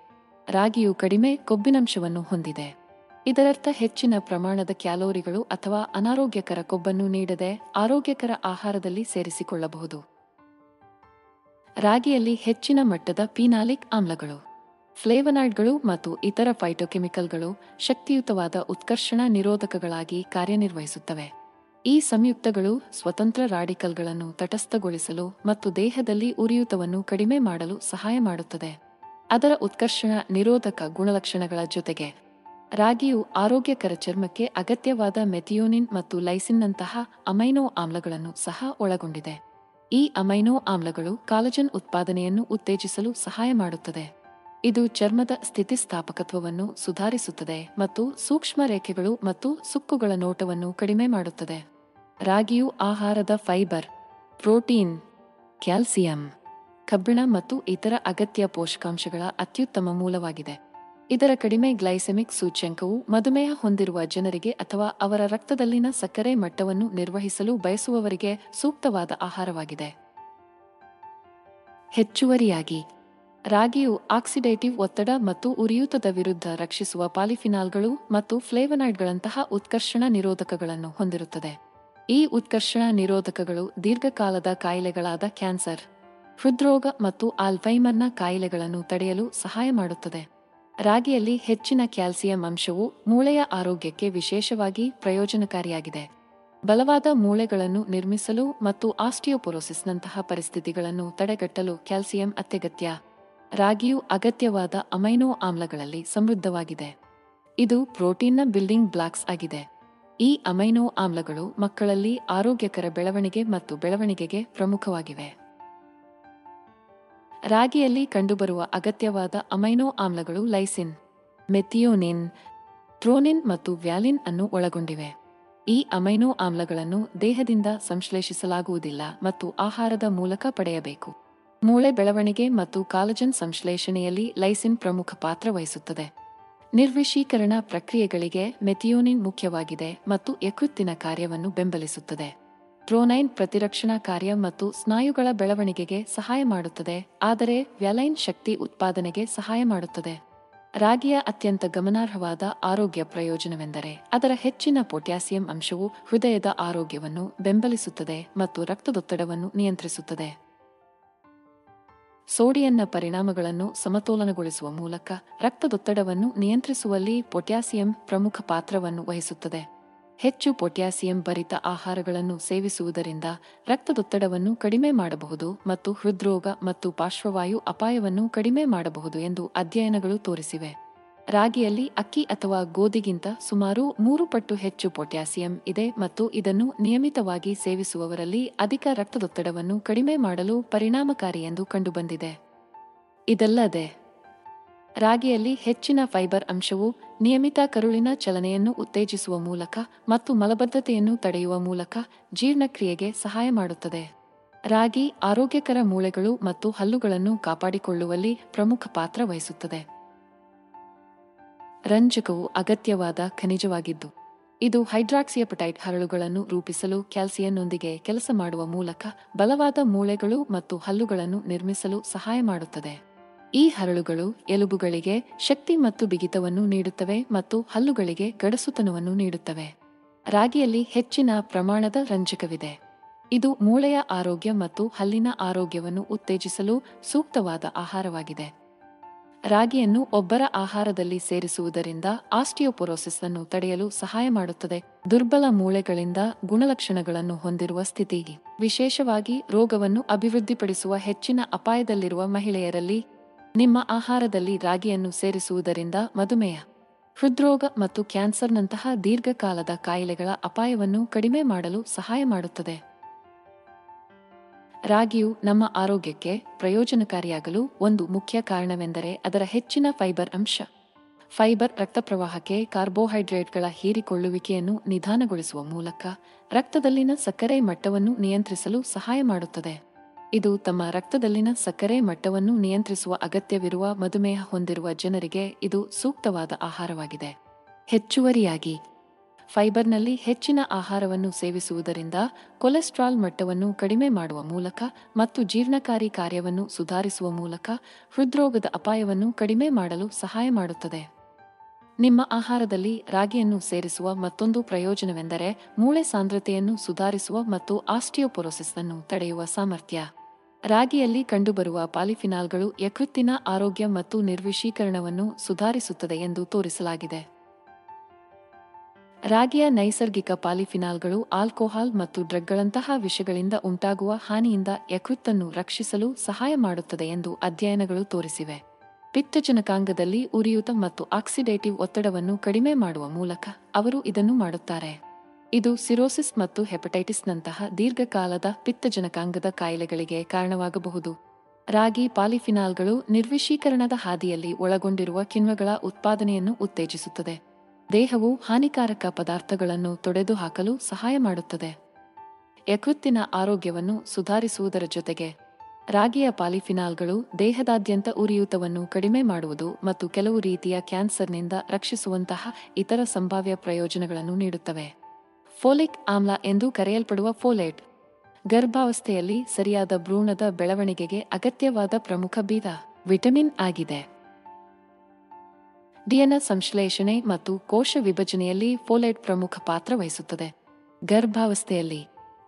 ರಾಗಿಯು ಕಡಿಮೆ ಕೊಬ್ಬಿನಂಶವನ್ನು ಹೊಂದಿದೆ. ಇದರರ್ಥ ಹೆಚ್ಚಿನ ಪ್ರಮಾಣದ ಕ್ಯಾಲೋರಿಗಳು ಅಥವಾ ಅನಾರೋಗ್ಯಕರ ಕೊಬ್ಬನ್ನು ನೀಡದೆ ಆರೋಗ್ಯಕರ ಆಹಾರದಲ್ಲಿ ಸೇರಿಸಿಕೊಳ್ಳಬಹುದು. ರಾಗಿಯಲ್ಲಿ ಹೆಚ್ಚಿನ ಮಟ್ಟದ ಫಿನಾಲಿಕ್ ಆಮ್ಲಗಳು, ಫ್ಲೇವನಾಯ್ಡ್ಗಳು ಮತ್ತು ಇತರ ಫೈಟೋಕೆಮಿಕಲ್ಗಳು ಶಕ್ತಿಯುತವಾದ ಉತ್ಕರ್ಷಣ ನಿರೋಧಕಗಳಾಗಿ ಕಾರ್ಯನಿರ್ವಹಿಸುತ್ತವೆ. ಈ ಸಂಯುಕ್ತಗಳು ಸ್ವತಂತ್ರ ರಾಡಿಕಲ್ಗಳನ್ನು ತಟಸ್ಥಗೊಳಿಸಲು ಮತ್ತು ದೇಹದಲ್ಲಿ ಉರಿಯೂತವನ್ನು ಕಡಿಮೆ ಮಾಡಲು ಸಹಾಯ ಮಾಡುತ್ತದೆ. ಅದರ ಉತ್ಕರ್ಷಣ ನಿರೋಧಕ ಗುಣಲಕ್ಷಣಗಳ ಜೊತೆಗೆ ರಾಗಿಯು ಆರೋಗ್ಯಕರ ಚರ್ಮಕ್ಕೆ ಅಗತ್ಯವಾದ ಮೆಥಿಯೋನಿನ್ ಮತ್ತು ಲೈಸಿನ್ನಂತಹ ಅಮೈನೋ ಆಮ್ಲಗಳನ್ನು ಸಹ ಒಳಗೊಂಡಿದೆ. ಈ ಅಮೈನೋ ಆಮ್ಲಗಳು ಕಾಲಜನ್ ಉತ್ಪಾದನೆಯನ್ನು ಉತ್ತೇಜಿಸಲು ಸಹಾಯ ಮಾಡುತ್ತದೆ. ಇದು ಚರ್ಮದ ಸ್ಥಿತಿಸ್ಥಾಪಕತ್ವವನ್ನು ಸುಧಾರಿಸುತ್ತದೆ ಮತ್ತು ಸೂಕ್ಷ್ಮ ರೇಖೆಗಳು ಮತ್ತು ಸುಕ್ಕುಗಳ ನೋಟವನ್ನು ಕಡಿಮೆ ಮಾಡುತ್ತದೆ. ರಾಗಿಯು ಆಹಾರದ ಫೈಬರ್, ಪ್ರೋಟೀನ್, ಕ್ಯಾಲ್ಸಿಯಂ, ಕಬ್ಬಿಣ ಮತ್ತು ಇತರ ಅಗತ್ಯ ಪೋಷಕಾಂಶಗಳ ಅತ್ಯುತ್ತಮ ಮೂಲವಾಗಿದೆ. ಇದರ ಕಡಿಮೆ ಗ್ಲೈಸೆಮಿಕ್ ಸೂಚ್ಯಂಕವು ಮಧುಮೇಹ ಹೊಂದಿರುವ ಜನರಿಗೆ ಅಥವಾ ಅವರ ರಕ್ತದಲ್ಲಿನ ಸಕ್ಕರೆ ಮಟ್ಟವನ್ನು ನಿರ್ವಹಿಸಲು ಬಯಸುವವರಿಗೆ ಸೂಕ್ತವಾದ ಆಹಾರವಾಗಿದೆ. ಹೆಚ್ಚುವರಿಯಾಗಿ, ರಾಗಿಯು ಆಕ್ಸಿಡೇಟಿವ್ ಒತ್ತಡ ಮತ್ತು ಉರಿಯೂತದ ವಿರುದ್ಧ ರಕ್ಷಿಸುವ ಪಾಲಿಫಿನಾಲ್ಗಳು ಮತ್ತು ಫ್ಲೇವನಾಯ್ಡ್ಗಳಂತಹ ಉತ್ಕರ್ಷಣ ನಿರೋಧಕಗಳನ್ನು ಹೊಂದಿರುತ್ತದೆ. ಈ ಉತ್ಕರ್ಷಣ ನಿರೋಧಕಗಳು ದೀರ್ಘಕಾಲದ ಕಾಯಿಲೆಗಳಾದ ಕ್ಯಾನ್ಸರ್, ಹೃದ್ರೋಗ ಮತ್ತು ಆಲ್ಝೈಮರ್ನ ಕಾಯಿಲೆಗಳನ್ನು ತಡೆಯಲು ಸಹಾಯ ಮಾಡುತ್ತದೆ. ರಾಗಿಯಲ್ಲಿ ಹೆಚ್ಚಿನ ಕ್ಯಾಲ್ಸಿಯಂ ಅಂಶವು ಮೂಳೆಯ ಆರೋಗ್ಯಕ್ಕೆ ವಿಶೇಷವಾಗಿ ಪ್ರಯೋಜನಕಾರಿಯಾಗಿದೆ. ಬಲವಾದ ಮೂಳೆಗಳನ್ನು ನಿರ್ಮಿಸಲು ಮತ್ತು ಆಸ್ಟಿಯೋಪೊರೋಸಿಸ್ನಂತಹ ಪರಿಸ್ಥಿತಿಗಳನ್ನು ತಡೆಗಟ್ಟಲು ಕ್ಯಾಲ್ಸಿಯಂ ಅತ್ಯಗತ್ಯ. ರಾಗಿಯು ಅಗತ್ಯವಾದ ಅಮೈನೋ ಆಮ್ಲಗಳಲ್ಲಿ ಸಮೃದ್ಧವಾಗಿದೆ. ಇದು ಪ್ರೋಟೀನ್ನ ಬಿಲ್ಡಿಂಗ್ ಬ್ಲಾಕ್ಸ್ ಆಗಿದೆ. ಈ ಅಮೈನೋ ಆಮ್ಲಗಳು ಮಕ್ಕಳಲ್ಲಿ ಆರೋಗ್ಯಕರ ಬೆಳವಣಿಗೆ ಮತ್ತು ಬೆಳವಣಿಗೆಗೆ ಪ್ರಮುಖವಾಗಿವೆ. ರಾಗಿಯಲ್ಲಿ ಕಂಡುಬರುವ ಅಗತ್ಯವಾದ ಅಮೈನೋ ಆಮ್ಲಗಳು ಲೈಸಿನ್, ಮೆಥಿಯೋನಿನ್, ಥ್ರೋನಿನ್ ಮತ್ತು ವ್ಯಾಲಿನ್ ಅನ್ನು ಒಳಗೊಂಡಿವೆ. ಈ ಅಮೈನೋ ಆಮ್ಲಗಳನ್ನು ದೇಹದಿಂದ ಸಂಶ್ಲೇಷಿಸಲಾಗುವುದಿಲ್ಲ ಮತ್ತು ಆಹಾರದ ಮೂಲಕ ಪಡೆಯಬೇಕು. ಮೂಳೆ ಬೆಳವಣಿಗೆ ಮತ್ತು ಕಾಲಜನ್ ಸಂಶ್ಲೇಷಣೆಯಲ್ಲಿ ಲೈಸಿನ್ ಪ್ರಮುಖ ಪಾತ್ರ ವಹಿಸುತ್ತದೆ. ನಿರ್ವಿಷೀಕರಣ ಪ್ರಕ್ರಿಯೆಗಳಿಗೆ ಮೆಥಿಯೋನಿನ್ ಮುಖ್ಯವಾಗಿದೆ ಮತ್ತು ಯಕೃತ್ತಿನ ಕಾರ್ಯವನ್ನು ಬೆಂಬಲಿಸುತ್ತದೆ. ಥ್ರೋನೈನ್ ಪ್ರತಿರಕ್ಷಣಾ ಕಾರ್ಯ ಮತ್ತು ಸ್ನಾಯುಗಳ ಬೆಳವಣಿಗೆಗೆ ಸಹಾಯ ಮಾಡುತ್ತದೆ, ಆದರೆ ವ್ಯಾಲೈನ್ ಶಕ್ತಿ ಉತ್ಪಾದನೆಗೆ ಸಹಾಯ ಮಾಡುತ್ತದೆ. ರಾಗಿಯ ಅತ್ಯಂತ ಗಮನಾರ್ಹವಾದ ಆರೋಗ್ಯ ಪ್ರಯೋಜನವೆಂದರೆ ಅದರ ಹೆಚ್ಚಿನ ಪೊಟ್ಯಾಸಿಯಂ ಅಂಶವು ಹೃದಯದ ಆರೋಗ್ಯವನ್ನು ಬೆಂಬಲಿಸುತ್ತದೆ ಮತ್ತು ರಕ್ತದೊತ್ತಡವನ್ನು ನಿಯಂತ್ರಿಸುತ್ತದೆ. ಸೋಡಿಯಂನ ಪರಿಣಾಮಗಳನ್ನು ಸಮತೋಲನಗೊಳಿಸುವ ಮೂಲಕ ರಕ್ತದೊತ್ತಡವನ್ನು ನಿಯಂತ್ರಿಸುವಲ್ಲಿ ಪೊಟ್ಯಾಸಿಯಂ ಪ್ರಮುಖ ಪಾತ್ರವನ್ನು ವಹಿಸುತ್ತದೆ. ಹೆಚ್ಚು ಪೊಟ್ಯಾಸಿಯಂ ಭರಿತ ಆಹಾರಗಳನ್ನು ಸೇವಿಸುವುದರಿಂದ ರಕ್ತದೊತ್ತಡವನ್ನು ಕಡಿಮೆ ಮಾಡಬಹುದು ಮತ್ತು ಹೃದ್ರೋಗ ಮತ್ತು ಪಾರ್ಶ್ವವಾಯು ಅಪಾಯವನ್ನು ಕಡಿಮೆ ಮಾಡಬಹುದು ಎಂದು ಅಧ್ಯಯನಗಳು ತೋರಿಸಿವೆ. ರಾಗಿಯಲ್ಲಿ ಅಕ್ಕಿ ಅಥವಾ ಗೋಧಿಗಿಂತ ಸುಮಾರು 3 ಪಟ್ಟು ಹೆಚ್ಚು ಪೊಟ್ಯಾಸಿಯಂ ಇದೆ ಮತ್ತು ಇದನ್ನು ನಿಯಮಿತವಾಗಿ ಸೇವಿಸುವವರಲ್ಲಿ ಅಧಿಕ ರಕ್ತದೊತ್ತಡವನ್ನು ಕಡಿಮೆ ಮಾಡಲು ಪರಿಣಾಮಕಾರಿ ಎಂದು ಕಂಡುಬಂದಿದೆ. ಇದಲ್ಲದೆ ರಾಗಿಯಲ್ಲಿ ಹೆಚ್ಚಿನ ಫೈಬರ್ ಅಂಶವು ನಿಯಮಿತ ಕರುಳಿನ ಚಲನೆಯನ್ನು ಉತ್ತೇಜಿಸುವ ಮೂಲಕ ಮತ್ತು ಮಲಬದ್ಧತೆಯನ್ನು ತಡೆಯುವ ಮೂಲಕ ಜೀರ್ಣಕ್ರಿಯೆಗೆ ಸಹಾಯ ಮಾಡುತ್ತದೆ. ರಾಗಿ ಆರೋಗ್ಯಕರ ಮೂಳೆಗಳು ಮತ್ತು ಹಲ್ಲುಗಳನ್ನು ಕಾಪಾಡಿಕೊಳ್ಳುವಲ್ಲಿ ಪ್ರಮುಖ ಪಾತ್ರ ವಹಿಸುತ್ತದೆ. ರಂಜಕವು ಅಗತ್ಯವಾದ ಖನಿಜವಾಗಿದ್ದು, ಇದು ಹೈಡ್ರಾಕ್ಸಿಯಪಟೈಟ್ ಹರಳುಗಳನ್ನು ರೂಪಿಸಲು ಕ್ಯಾಲ್ಸಿಯನ್ನೊಂದಿಗೆ ಕೆಲಸ ಮಾಡುವ ಮೂಲಕ ಬಲವಾದ ಮೂಳೆಗಳು ಮತ್ತು ಹಲ್ಲುಗಳನ್ನು ನಿರ್ಮಿಸಲು ಸಹಾಯ ಮಾಡುತ್ತದೆ. ಈ ಹರಳುಗಳು ಎಲುಬುಗಳಿಗೆ ಶಕ್ತಿ ಮತ್ತು ಬಿಗಿತವನ್ನು ನೀಡುತ್ತವೆ ಮತ್ತು ಹಲ್ಲುಗಳಿಗೆ ಗಡಸುತನವನ್ನು ನೀಡುತ್ತವೆ. ರಾಗಿಯಲ್ಲಿ ಹೆಚ್ಚಿನ ಪ್ರಮಾಣದ ರಂಜಕವಿದೆ. ಇದು ಮೂಳೆಯ ಆರೋಗ್ಯ ಮತ್ತು ಹಲ್ಲಿನ ಆರೋಗ್ಯವನ್ನು ಉತ್ತೇಜಿಸಲು ಸೂಕ್ತವಾದ ಆಹಾರವಾಗಿದೆ. ರಾಗಿಯನ್ನು ಒಬ್ಬರ ಆಹಾರದಲ್ಲಿ ಸೇರಿಸುವುದರಿಂದ ಆಸ್ಟಿಯೋಪೊರೋಸಿಸ್ ಅನ್ನು ತಡೆಯಲು ಸಹಾಯ ಮಾಡುತ್ತದೆ. ದುರ್ಬಲ ಮೂಳೆಗಳಿಂದ ಗುಣಲಕ್ಷಣಗಳನ್ನು ಹೊಂದಿರುವ ಸ್ಥಿತಿಗೆ, ವಿಶೇಷವಾಗಿ ರೋಗವನ್ನು ಅಭಿವೃದ್ಧಿಪಡಿಸುವ ಹೆಚ್ಚಿನ ಅಪಾಯದಲ್ಲಿರುವ ಮಹಿಳೆಯರಲ್ಲಿ, ನಿಮ್ಮ ಆಹಾರದಲ್ಲಿ ರಾಗಿಯನ್ನು ಸೇರಿಸುವುದರಿಂದ ಮಧುಮೇಹ, ಹೃದ್ರೋಗ ಮತ್ತು ಕ್ಯಾನ್ಸರ್ನಂತಹ ದೀರ್ಘಕಾಲದ ಕಾಯಿಲೆಗಳ ಅಪಾಯವನ್ನು ಕಡಿಮೆ ಮಾಡಲು ಸಹಾಯ ಮಾಡುತ್ತದೆ. ರಾಗಿಯು ನಮ್ಮ ಆರೋಗ್ಯಕ್ಕೆ ಪ್ರಯೋಜನಕಾರಿಯಾಗಲು ಒಂದು ಮುಖ್ಯ ಕಾರಣವೆಂದರೆ ಅದರ ಹೆಚ್ಚಿನ ಫೈಬರ್ ಅಂಶ. ಫೈಬರ್ ರಕ್ತಪ್ರವಾಹಕ್ಕೆ ಕಾರ್ಬೋಹೈಡ್ರೇಟ್ಗಳ ಹೀರಿಕೊಳ್ಳುವಿಕೆಯನ್ನು ನಿಧಾನಗೊಳಿಸುವ ಮೂಲಕ ರಕ್ತದಲ್ಲಿನ ಸಕ್ಕರೆ ಮಟ್ಟವನ್ನು ನಿಯಂತ್ರಿಸಲು ಸಹಾಯ ಮಾಡುತ್ತದೆ. ಇದು ತಮ್ಮ ರಕ್ತದಲ್ಲಿನ ಸಕ್ಕರೆ ಮಟ್ಟವನ್ನು ನಿಯಂತ್ರಿಸುವ ಅಗತ್ಯವಿರುವ ಮಧುಮೇಹ ಹೊಂದಿರುವ ಜನರಿಗೆ ಇದು ಸೂಕ್ತವಾದ ಆಹಾರವಾಗಿದೆ. ಹೆಚ್ಚುವರಿಯಾಗಿ, ಫೈಬರ್ನಲ್ಲಿ ಹೆಚ್ಚಿನ ಆಹಾರವನ್ನು ಸೇವಿಸುವುದರಿಂದ ಕೊಲೆಸ್ಟ್ರಾಲ್ ಮಟ್ಟವನ್ನು ಕಡಿಮೆ ಮಾಡುವ ಮೂಲಕ ಮತ್ತು ಜೀರ್ಣಕಾರಿ ಕಾರ್ಯವನ್ನು ಸುಧಾರಿಸುವ ಮೂಲಕ ಹೃದ್ರೋಗದ ಅಪಾಯವನ್ನು ಕಡಿಮೆ ಮಾಡಲು ಸಹಾಯ ಮಾಡುತ್ತದೆ. ನಿಮ್ಮ ಆಹಾರದಲ್ಲಿ ರಾಗಿಯನ್ನು ಸೇರಿಸುವ ಮತ್ತೊಂದು ಪ್ರಯೋಜನವೆಂದರೆ ಮೂಳೆ ಸಾಂದ್ರತೆಯನ್ನು ಸುಧಾರಿಸುವ ಮತ್ತು ಆಸ್ಟಿಯೋಪೊರೋಸಿಸ್ ಅನ್ನು ತಡೆಯುವ ಸಾಮರ್ಥ್ಯ. ರಾಗಿಯಲ್ಲಿ ಕಂಡುಬರುವ ಪಾಲಿಫಿನಾಲ್ಗಳು ಯಕೃತ್ತಿನ ಆರೋಗ್ಯ ಮತ್ತು ನಿರ್ವಿಷೀಕರಣವನ್ನು ಸುಧಾರಿಸುತ್ತದೆ ಎಂದು ತೋರಿಸಲಾಗಿದೆ. ರಾಗಿಯ ನೈಸರ್ಗಿಕ ಪಾಲಿಫಿನಾಲ್ಗಳು ಆಲ್ಕೋಹಾಲ್ ಮತ್ತು ಡ್ರಗ್ಗಳಂತಹ ವಿಷಗಳಿಂದ ಉಂಟಾಗುವ ಹಾನಿಯಿಂದ ಯಕೃತ್ತನ್ನು ರಕ್ಷಿಸಲು ಸಹಾಯ ಮಾಡುತ್ತದೆ ಎಂದು ಅಧ್ಯಯನಗಳು ತೋರಿಸಿವೆ. ಪಿತ್ತಜನಕಾಂಗದಲ್ಲಿ ಉರಿಯೂತ ಮತ್ತು ಆಕ್ಸಿಡೇಟಿವ್ ಒತ್ತಡವನ್ನು ಕಡಿಮೆ ಮಾಡುವ ಮೂಲಕ ಅವರು ಇದನ್ನು ಮಾಡುತ್ತಾರೆ. ಇದು ಸಿರೋಸಿಸ್ ಮತ್ತು ಹೆಪಟೈಟಿಸ್ನಂತಹ ದೀರ್ಘಕಾಲದ ಪಿತ್ತಜನಕಾಂಗದ ಕಾಯಿಲೆಗಳಿಗೆ ಕಾರಣವಾಗಬಹುದು. ರಾಗಿ ಪಾಲಿಫಿನಾಲ್ಗಳು ನಿರ್ವಿಷೀಕರಣದ ಹಾದಿಯಲ್ಲಿ ಒಳಗೊಂಡಿರುವ ಕಿಣ್ವಗಳ ಉತ್ಪಾದನೆಯನ್ನು ಉತ್ತೇಜಿಸುತ್ತದೆ. ದೇಹವು ಹಾನಿಕಾರಕ ಪದಾರ್ಥಗಳನ್ನು ತೊಡೆದುಹಾಕಲು ಸಹಾಯ ಮಾಡುತ್ತದೆ. ಯಕೃತ್ತಿನ ಆರೋಗ್ಯವನ್ನು ಸುಧಾರಿಸುವುದರ ಜೊತೆಗೆ ರಾಗಿಯ ಪಾಲಿಫಿನಾಲ್ಗಳು ದೇಹದಾದ್ಯಂತ ಉರಿಯೂತವನ್ನು ಕಡಿಮೆ ಮಾಡುವುದು ಮತ್ತು ಕೆಲವು ರೀತಿಯ ಕ್ಯಾನ್ಸರ್ನಿಂದ ರಕ್ಷಿಸುವಂತಹ ಇತರ ಸಂಭಾವ್ಯ ಪ್ರಯೋಜನಗಳನ್ನು ನೀಡುತ್ತವೆ. ಫೋಲಿಕ್ ಆಮ್ಲ ಎಂದು ಕರೆಯಲ್ಪಡುವ ಫೋಲೇಟ್ ಗರ್ಭಾವಸ್ಥೆಯಲ್ಲಿ ಸರಿಯಾದ ಭ್ರೂಣದ ಬೆಳವಣಿಗೆಗೆ ಅಗತ್ಯವಾದ ಪ್ರಮುಖ ಬೀಜ ವಿಟಮಿನ್ ಆಗಿದೆ. ಡಿಎನ್ಎ ಸಂಶ್ಲೇಷಣೆ ಮತ್ತು ಕೋಶ ವಿಭಜನೆಯಲ್ಲಿ ಫೋಲೇಟ್ ಪ್ರಮುಖ ಪಾತ್ರ ವಹಿಸುತ್ತದೆ. ಗರ್ಭಾವಸ್ಥೆಯಲ್ಲಿ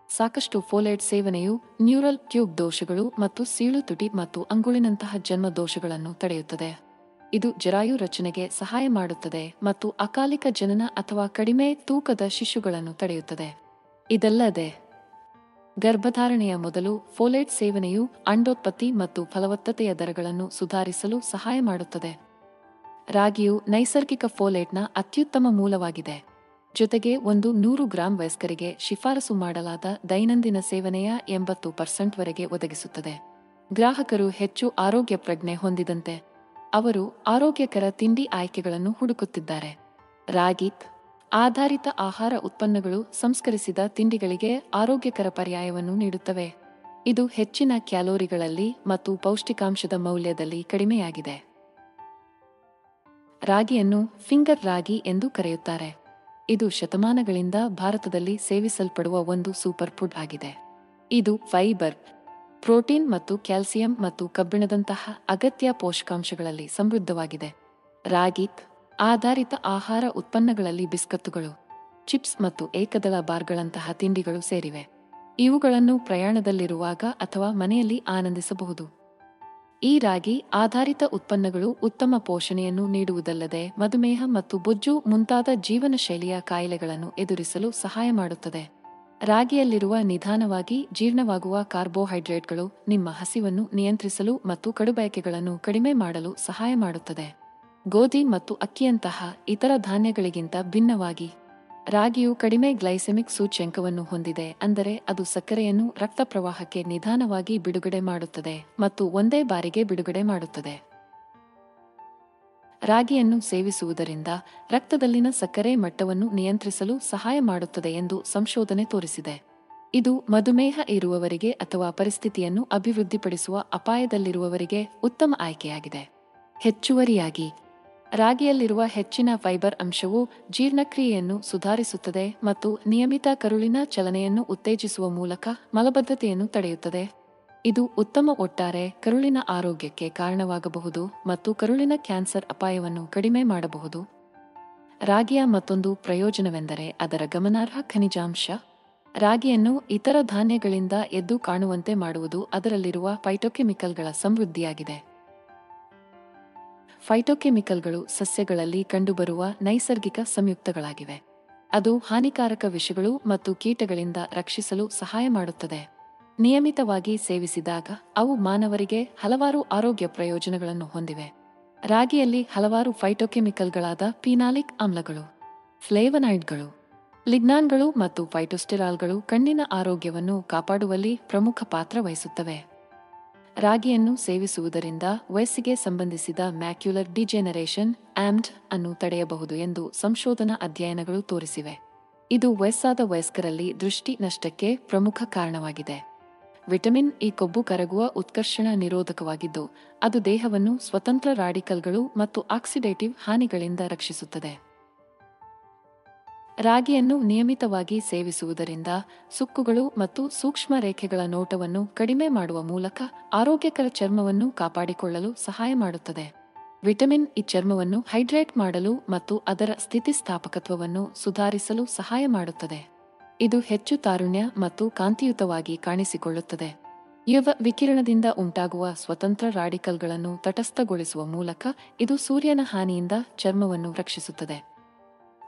ಸಾಕಷ್ಟು ಫೋಲೇಟ್ ಸೇವನೆಯು ನ್ಯೂರಲ್ ಟ್ಯೂಬ್ ದೋಷಗಳು ಮತ್ತು ಸೀಳು ತುಟಿ ಮತ್ತು ಅಂಗುಳಿನಂತಹ ಜನ್ಮ ದೋಷಗಳನ್ನು ತಡೆಯುತ್ತದೆ. ಇದು ಜರಾಯು ರಚನೆಗೆ ಸಹಾಯ ಮಾಡುತ್ತದೆ ಮತ್ತು ಅಕಾಲಿಕ ಜನನ ಅಥವಾ ಕಡಿಮೆ ತೂಕದ ಶಿಶುಗಳನ್ನು ತಡೆಯುತ್ತದೆ. ಇದಲ್ಲದೆ ಗರ್ಭಧಾರಣೆಯ ಮೊದಲು ಫೋಲೇಟ್ ಸೇವನೆಯು ಅಂಡೋತ್ಪತ್ತಿ ಮತ್ತು ಫಲವತ್ತತೆಯ ದರಗಳನ್ನು ಸುಧಾರಿಸಲು ಸಹಾಯ ಮಾಡುತ್ತದೆ. ರಾಗಿಯು ನೈಸರ್ಗಿಕ ಫೋಲೇಟ್ನ ಅತ್ಯುತ್ತಮ ಮೂಲವಾಗಿದೆ. ಜೊತೆಗೆ 100 ಗ್ರಾಂ ವಯಸ್ಕರಿಗೆ ಶಿಫಾರಸು ಮಾಡಲಾದ ದೈನಂದಿನ ಸೇವನೆಯ 80% ವರೆಗೆ ಒದಗಿಸುತ್ತದೆ. ಗ್ರಾಹಕರು ಹೆಚ್ಚು ಆರೋಗ್ಯ ಪ್ರಜ್ಞೆ ಹೊಂದಿದಂತೆ ಅವರು ಆರೋಗ್ಯಕರ ತಿಂಡಿ ಆಯ್ಕೆಗಳನ್ನು ಹುಡುಕುತ್ತಿದ್ದಾರೆ. ರಾಗಿ ಆಧಾರಿತ ಆಹಾರ ಉತ್ಪನ್ನಗಳು ಸಂಸ್ಕರಿಸಿದ ತಿಂಡಿಗಳಿಗೆ ಆರೋಗ್ಯಕರ ಪರ್ಯಾಯವನ್ನು ನೀಡುತ್ತವೆ. ಇದು ಹೆಚ್ಚಿನ ಕ್ಯಾಲೋರಿಗಳಲ್ಲಿ ಮತ್ತು ಪೌಷ್ಟಿಕಾಂಶದ ಮೌಲ್ಯದಲ್ಲಿ ಕಡಿಮೆಯಾಗಿದೆ. ರಾಗಿಯನ್ನು ಫಿಂಗರ್ ರಾಗಿ ಎಂದು ಕರೆಯುತ್ತಾರೆ. ಇದು ಶತಮಾನಗಳಿಂದ ಭಾರತದಲ್ಲಿ ಸೇವಿಸಲ್ಪಡುವ ಒಂದು ಸೂಪರ್ ಫುಡ್ ಆಗಿದೆ. ಇದು ಫೈಬರ್, ಪ್ರೋಟೀನ್ ಮತ್ತು ಕ್ಯಾಲ್ಸಿಯಂ ಮತ್ತು ಕಬ್ಬಿಣದಂತಹ ಅಗತ್ಯ ಪೋಷಕಾಂಶಗಳಲ್ಲಿ ಸಮೃದ್ಧವಾಗಿದೆ. ರಾಗಿ ಆಧಾರಿತ ಆಹಾರ ಉತ್ಪನ್ನಗಳಲ್ಲಿ ಬಿಸ್ಕತ್ತುಗಳು, ಚಿಪ್ಸ್ ಮತ್ತು ಏಕದಳ ಬಾರ್ಗಳಂತಹ ತಿಂಡಿಗಳು ಸೇರಿವೆ. ಇವುಗಳನ್ನು ಪ್ರಯಾಣದಲ್ಲಿರುವಾಗ ಅಥವಾ ಮನೆಯಲ್ಲಿ ಆನಂದಿಸಬಹುದು. ಈ ರಾಗಿ ಆಧಾರಿತ ಉತ್ಪನ್ನಗಳು ಉತ್ತಮ ಪೋಷಣೆಯನ್ನು ನೀಡುವುದಲ್ಲದೆ ಮಧುಮೇಹ ಮತ್ತು ಬೊಜ್ಜು ಮುಂತಾದ ಜೀವನ ಶೈಲಿಯ ಕಾಯಿಲೆಗಳನ್ನು ಎದುರಿಸಲು ಸಹಾಯ ಮಾಡುತ್ತದೆ. ರಾಗಿಯಲ್ಲಿರುವ ನಿಧಾನವಾಗಿ ಜೀರ್ಣವಾಗುವ ಕಾರ್ಬೋಹೈಡ್ರೇಟ್ಗಳು ನಿಮ್ಮ ಹಸಿವನ್ನು ನಿಯಂತ್ರಿಸಲು ಮತ್ತು ಕಡುಬಯಕೆಗಳನ್ನು ಕಡಿಮೆ ಮಾಡಲು ಸಹಾಯ ಮಾಡುತ್ತದೆ. ಗೋಧಿ ಮತ್ತು ಅಕ್ಕಿಯಂತಹ ಇತರ ಧಾನ್ಯಗಳಿಗಿಂತ ಭಿನ್ನವಾಗಿ ರಾಗಿಯು ಕಡಿಮೆ ಗ್ಲೈಸೆಮಿಕ್ ಸೂಚ್ಯಂಕವನ್ನು ಹೊಂದಿದೆ, ಅಂದರೆ ಅದು ಸಕ್ಕರೆಯನ್ನು ರಕ್ತ ಪ್ರವಾಹಕ್ಕೆ ನಿಧಾನವಾಗಿ ಬಿಡುಗಡೆ ಮಾಡುತ್ತದೆ ಮತ್ತು ಒಂದೇ ಬಾರಿಗೆ ಬಿಡುಗಡೆ ಮಾಡುತ್ತದೆ. ರಾಗಿಯನ್ನು ಸೇವಿಸುವುದರಿಂದ ರಕ್ತದಲ್ಲಿನ ಸಕ್ಕರೆ ಮಟ್ಟವನ್ನು ನಿಯಂತ್ರಿಸಲು ಸಹಾಯ ಮಾಡುತ್ತದೆ ಎಂದು ಸಂಶೋಧನೆ ತೋರಿಸಿದೆ. ಇದು ಮಧುಮೇಹ ಇರುವವರಿಗೆ ಅಥವಾ ಪರಿಸ್ಥಿತಿಯನ್ನು ಅಭಿವೃದ್ಧಿಪಡಿಸುವ ಅಪಾಯದಲ್ಲಿರುವವರಿಗೆ ಉತ್ತಮ ಆಯ್ಕೆಯಾಗಿದೆ. ಹೆಚ್ಚುವರಿಯಾಗಿ ರಾಗಿಯಲ್ಲಿರುವ ಹೆಚ್ಚಿನ ಫೈಬರ್ ಅಂಶವು ಜೀರ್ಣಕ್ರಿಯೆಯನ್ನು ಸುಧಾರಿಸುತ್ತದೆ ಮತ್ತು ನಿಯಮಿತ ಕರುಳಿನ ಚಲನೆಯನ್ನು ಉತ್ತೇಜಿಸುವ ಮೂಲಕ ಮಲಬದ್ಧತೆಯನ್ನು ತಡೆಯುತ್ತದೆ. ಇದು ಉತ್ತಮ ಒಟ್ಟಾರೆ ಕರುಳಿನ ಆರೋಗ್ಯಕ್ಕೆ ಕಾರಣವಾಗಬಹುದು ಮತ್ತು ಕರುಳಿನ ಕ್ಯಾನ್ಸರ್ ಅಪಾಯವನ್ನು ಕಡಿಮೆ ಮಾಡಬಹುದು. ರಾಗಿಯ ಮತ್ತೊಂದು ಪ್ರಯೋಜನವೆಂದರೆ ಅದರ ಗಮನಾರ್ಹ ಖನಿಜಾಂಶ. ರಾಗಿಯನ್ನು ಇತರ ಧಾನ್ಯಗಳಿಂದ ಎದ್ದು ಕಾಣುವಂತೆ ಮಾಡುವುದು ಅದರಲ್ಲಿರುವ ಫೈಟೋಕೆಮಿಕಲ್ಗಳ ಸಮೃದ್ಧಿಯಾಗಿದೆ. ಫೈಟೋಕೆಮಿಕಲ್ಗಳು ಸಸ್ಯಗಳಲ್ಲಿ ಕಂಡುಬರುವ ನೈಸರ್ಗಿಕ ಸಂಯುಕ್ತಗಳಾಗಿವೆ. ಅದು ಹಾನಿಕಾರಕ ವಿಷಗಳು ಮತ್ತು ಕೀಟಗಳಿಂದ ರಕ್ಷಿಸಲು ಸಹಾಯ ಮಾಡುತ್ತದೆ. ನಿಯಮಿತವಾಗಿ ಸೇವಿಸಿದಾಗ ಅವು ಮಾನವರಿಗೆ ಹಲವಾರು ಆರೋಗ್ಯ ಪ್ರಯೋಜನಗಳನ್ನು ಹೊಂದಿವೆ. ರಾಗಿಯಲ್ಲಿ ಹಲವಾರು ಫೈಟೋಕೆಮಿಕಲ್ಗಳಾದ ಫಿನಾಲಿಕ್ ಆಮ್ಲಗಳು, ಫ್ಲೇವನಾಯ್ಡ್ಗಳು, ಲಿಗ್ನಾನ್ಗಳು ಮತ್ತು ಫೈಟೋಸ್ಟೆರಾಲ್ಗಳು ಕಣ್ಣಿನ ಆರೋಗ್ಯವನ್ನು ಕಾಪಾಡುವಲ್ಲಿ ಪ್ರಮುಖ ಪಾತ್ರ ವಹಿಸುತ್ತವೆ. ರಾಗಿಯನ್ನು ಸೇವಿಸುವುದರಿಂದ ವಯಸ್ಸಿಗೆ ಸಂಬಂಧಿಸಿದ ಮ್ಯಾಕ್ಯುಲರ್ ಡಿಜೆನರೇಷನ್ ಆಮ್ಡ್ ಅನ್ನು ತಡೆಯಬಹುದು ಎಂದು ಸಂಶೋಧನಾ ಅಧ್ಯಯನಗಳು ತೋರಿಸಿವೆ. ಇದು ವಯಸ್ಸಾದ ವಯಸ್ಕರಲ್ಲಿ ದೃಷ್ಟಿ ನಷ್ಟಕ್ಕೆ ಪ್ರಮುಖ ಕಾರಣವಾಗಿದೆ. ವಿಟಮಿನ್ ಇ ಕೊಬ್ಬು ಕರಗುವ ಉತ್ಕರ್ಷಣ ನಿರೋಧಕವಾಗಿದ್ದು ಅದು ದೇಹವನ್ನು ಸ್ವತಂತ್ರ ರಾಡಿಕಲ್ಗಳು ಮತ್ತು ಆಕ್ಸಿಡೇಟಿವ್ ಹಾನಿಗಳಿಂದ ರಕ್ಷಿಸುತ್ತದೆ. ರಾಗಿಯನ್ನು ನಿಯಮಿತವಾಗಿ ಸೇವಿಸುವುದರಿಂದ ಸುಕ್ಕುಗಳು ಮತ್ತು ಸೂಕ್ಷ್ಮ ರೇಖೆಗಳ ನೋಟವನ್ನು ಕಡಿಮೆ ಮಾಡುವ ಮೂಲಕ ಆರೋಗ್ಯಕರ ಚರ್ಮವನ್ನು ಕಾಪಾಡಿಕೊಳ್ಳಲು ಸಹಾಯ ಮಾಡುತ್ತದೆ. ವಿಟಮಿನ್ ಇ ಚರ್ಮವನ್ನು ಹೈಡ್ರೇಟ್ ಮಾಡಲು ಮತ್ತು ಅದರ ಸ್ಥಿತಿಸ್ಥಾಪಕತ್ವವನ್ನು ಸುಧಾರಿಸಲು ಸಹಾಯ ಮಾಡುತ್ತದೆ. ಇದು ಹೆಚ್ಚು ತಾರುಣ್ಯ ಮತ್ತು ಕಾಂತಿಯುತವಾಗಿ ಕಾಣಿಸಿಕೊಳ್ಳುತ್ತದೆ. ಯುವ ವಿಕಿರಣದಿಂದ ಉಂಟಾಗುವ ಸ್ವತಂತ್ರ ರಾಡಿಕಲ್ಗಳನ್ನು ತಟಸ್ಥಗೊಳಿಸುವ ಮೂಲಕ ಇದು ಸೂರ್ಯನ ಹಾನಿಯಿಂದ ಚರ್ಮವನ್ನು ರಕ್ಷಿಸುತ್ತದೆ.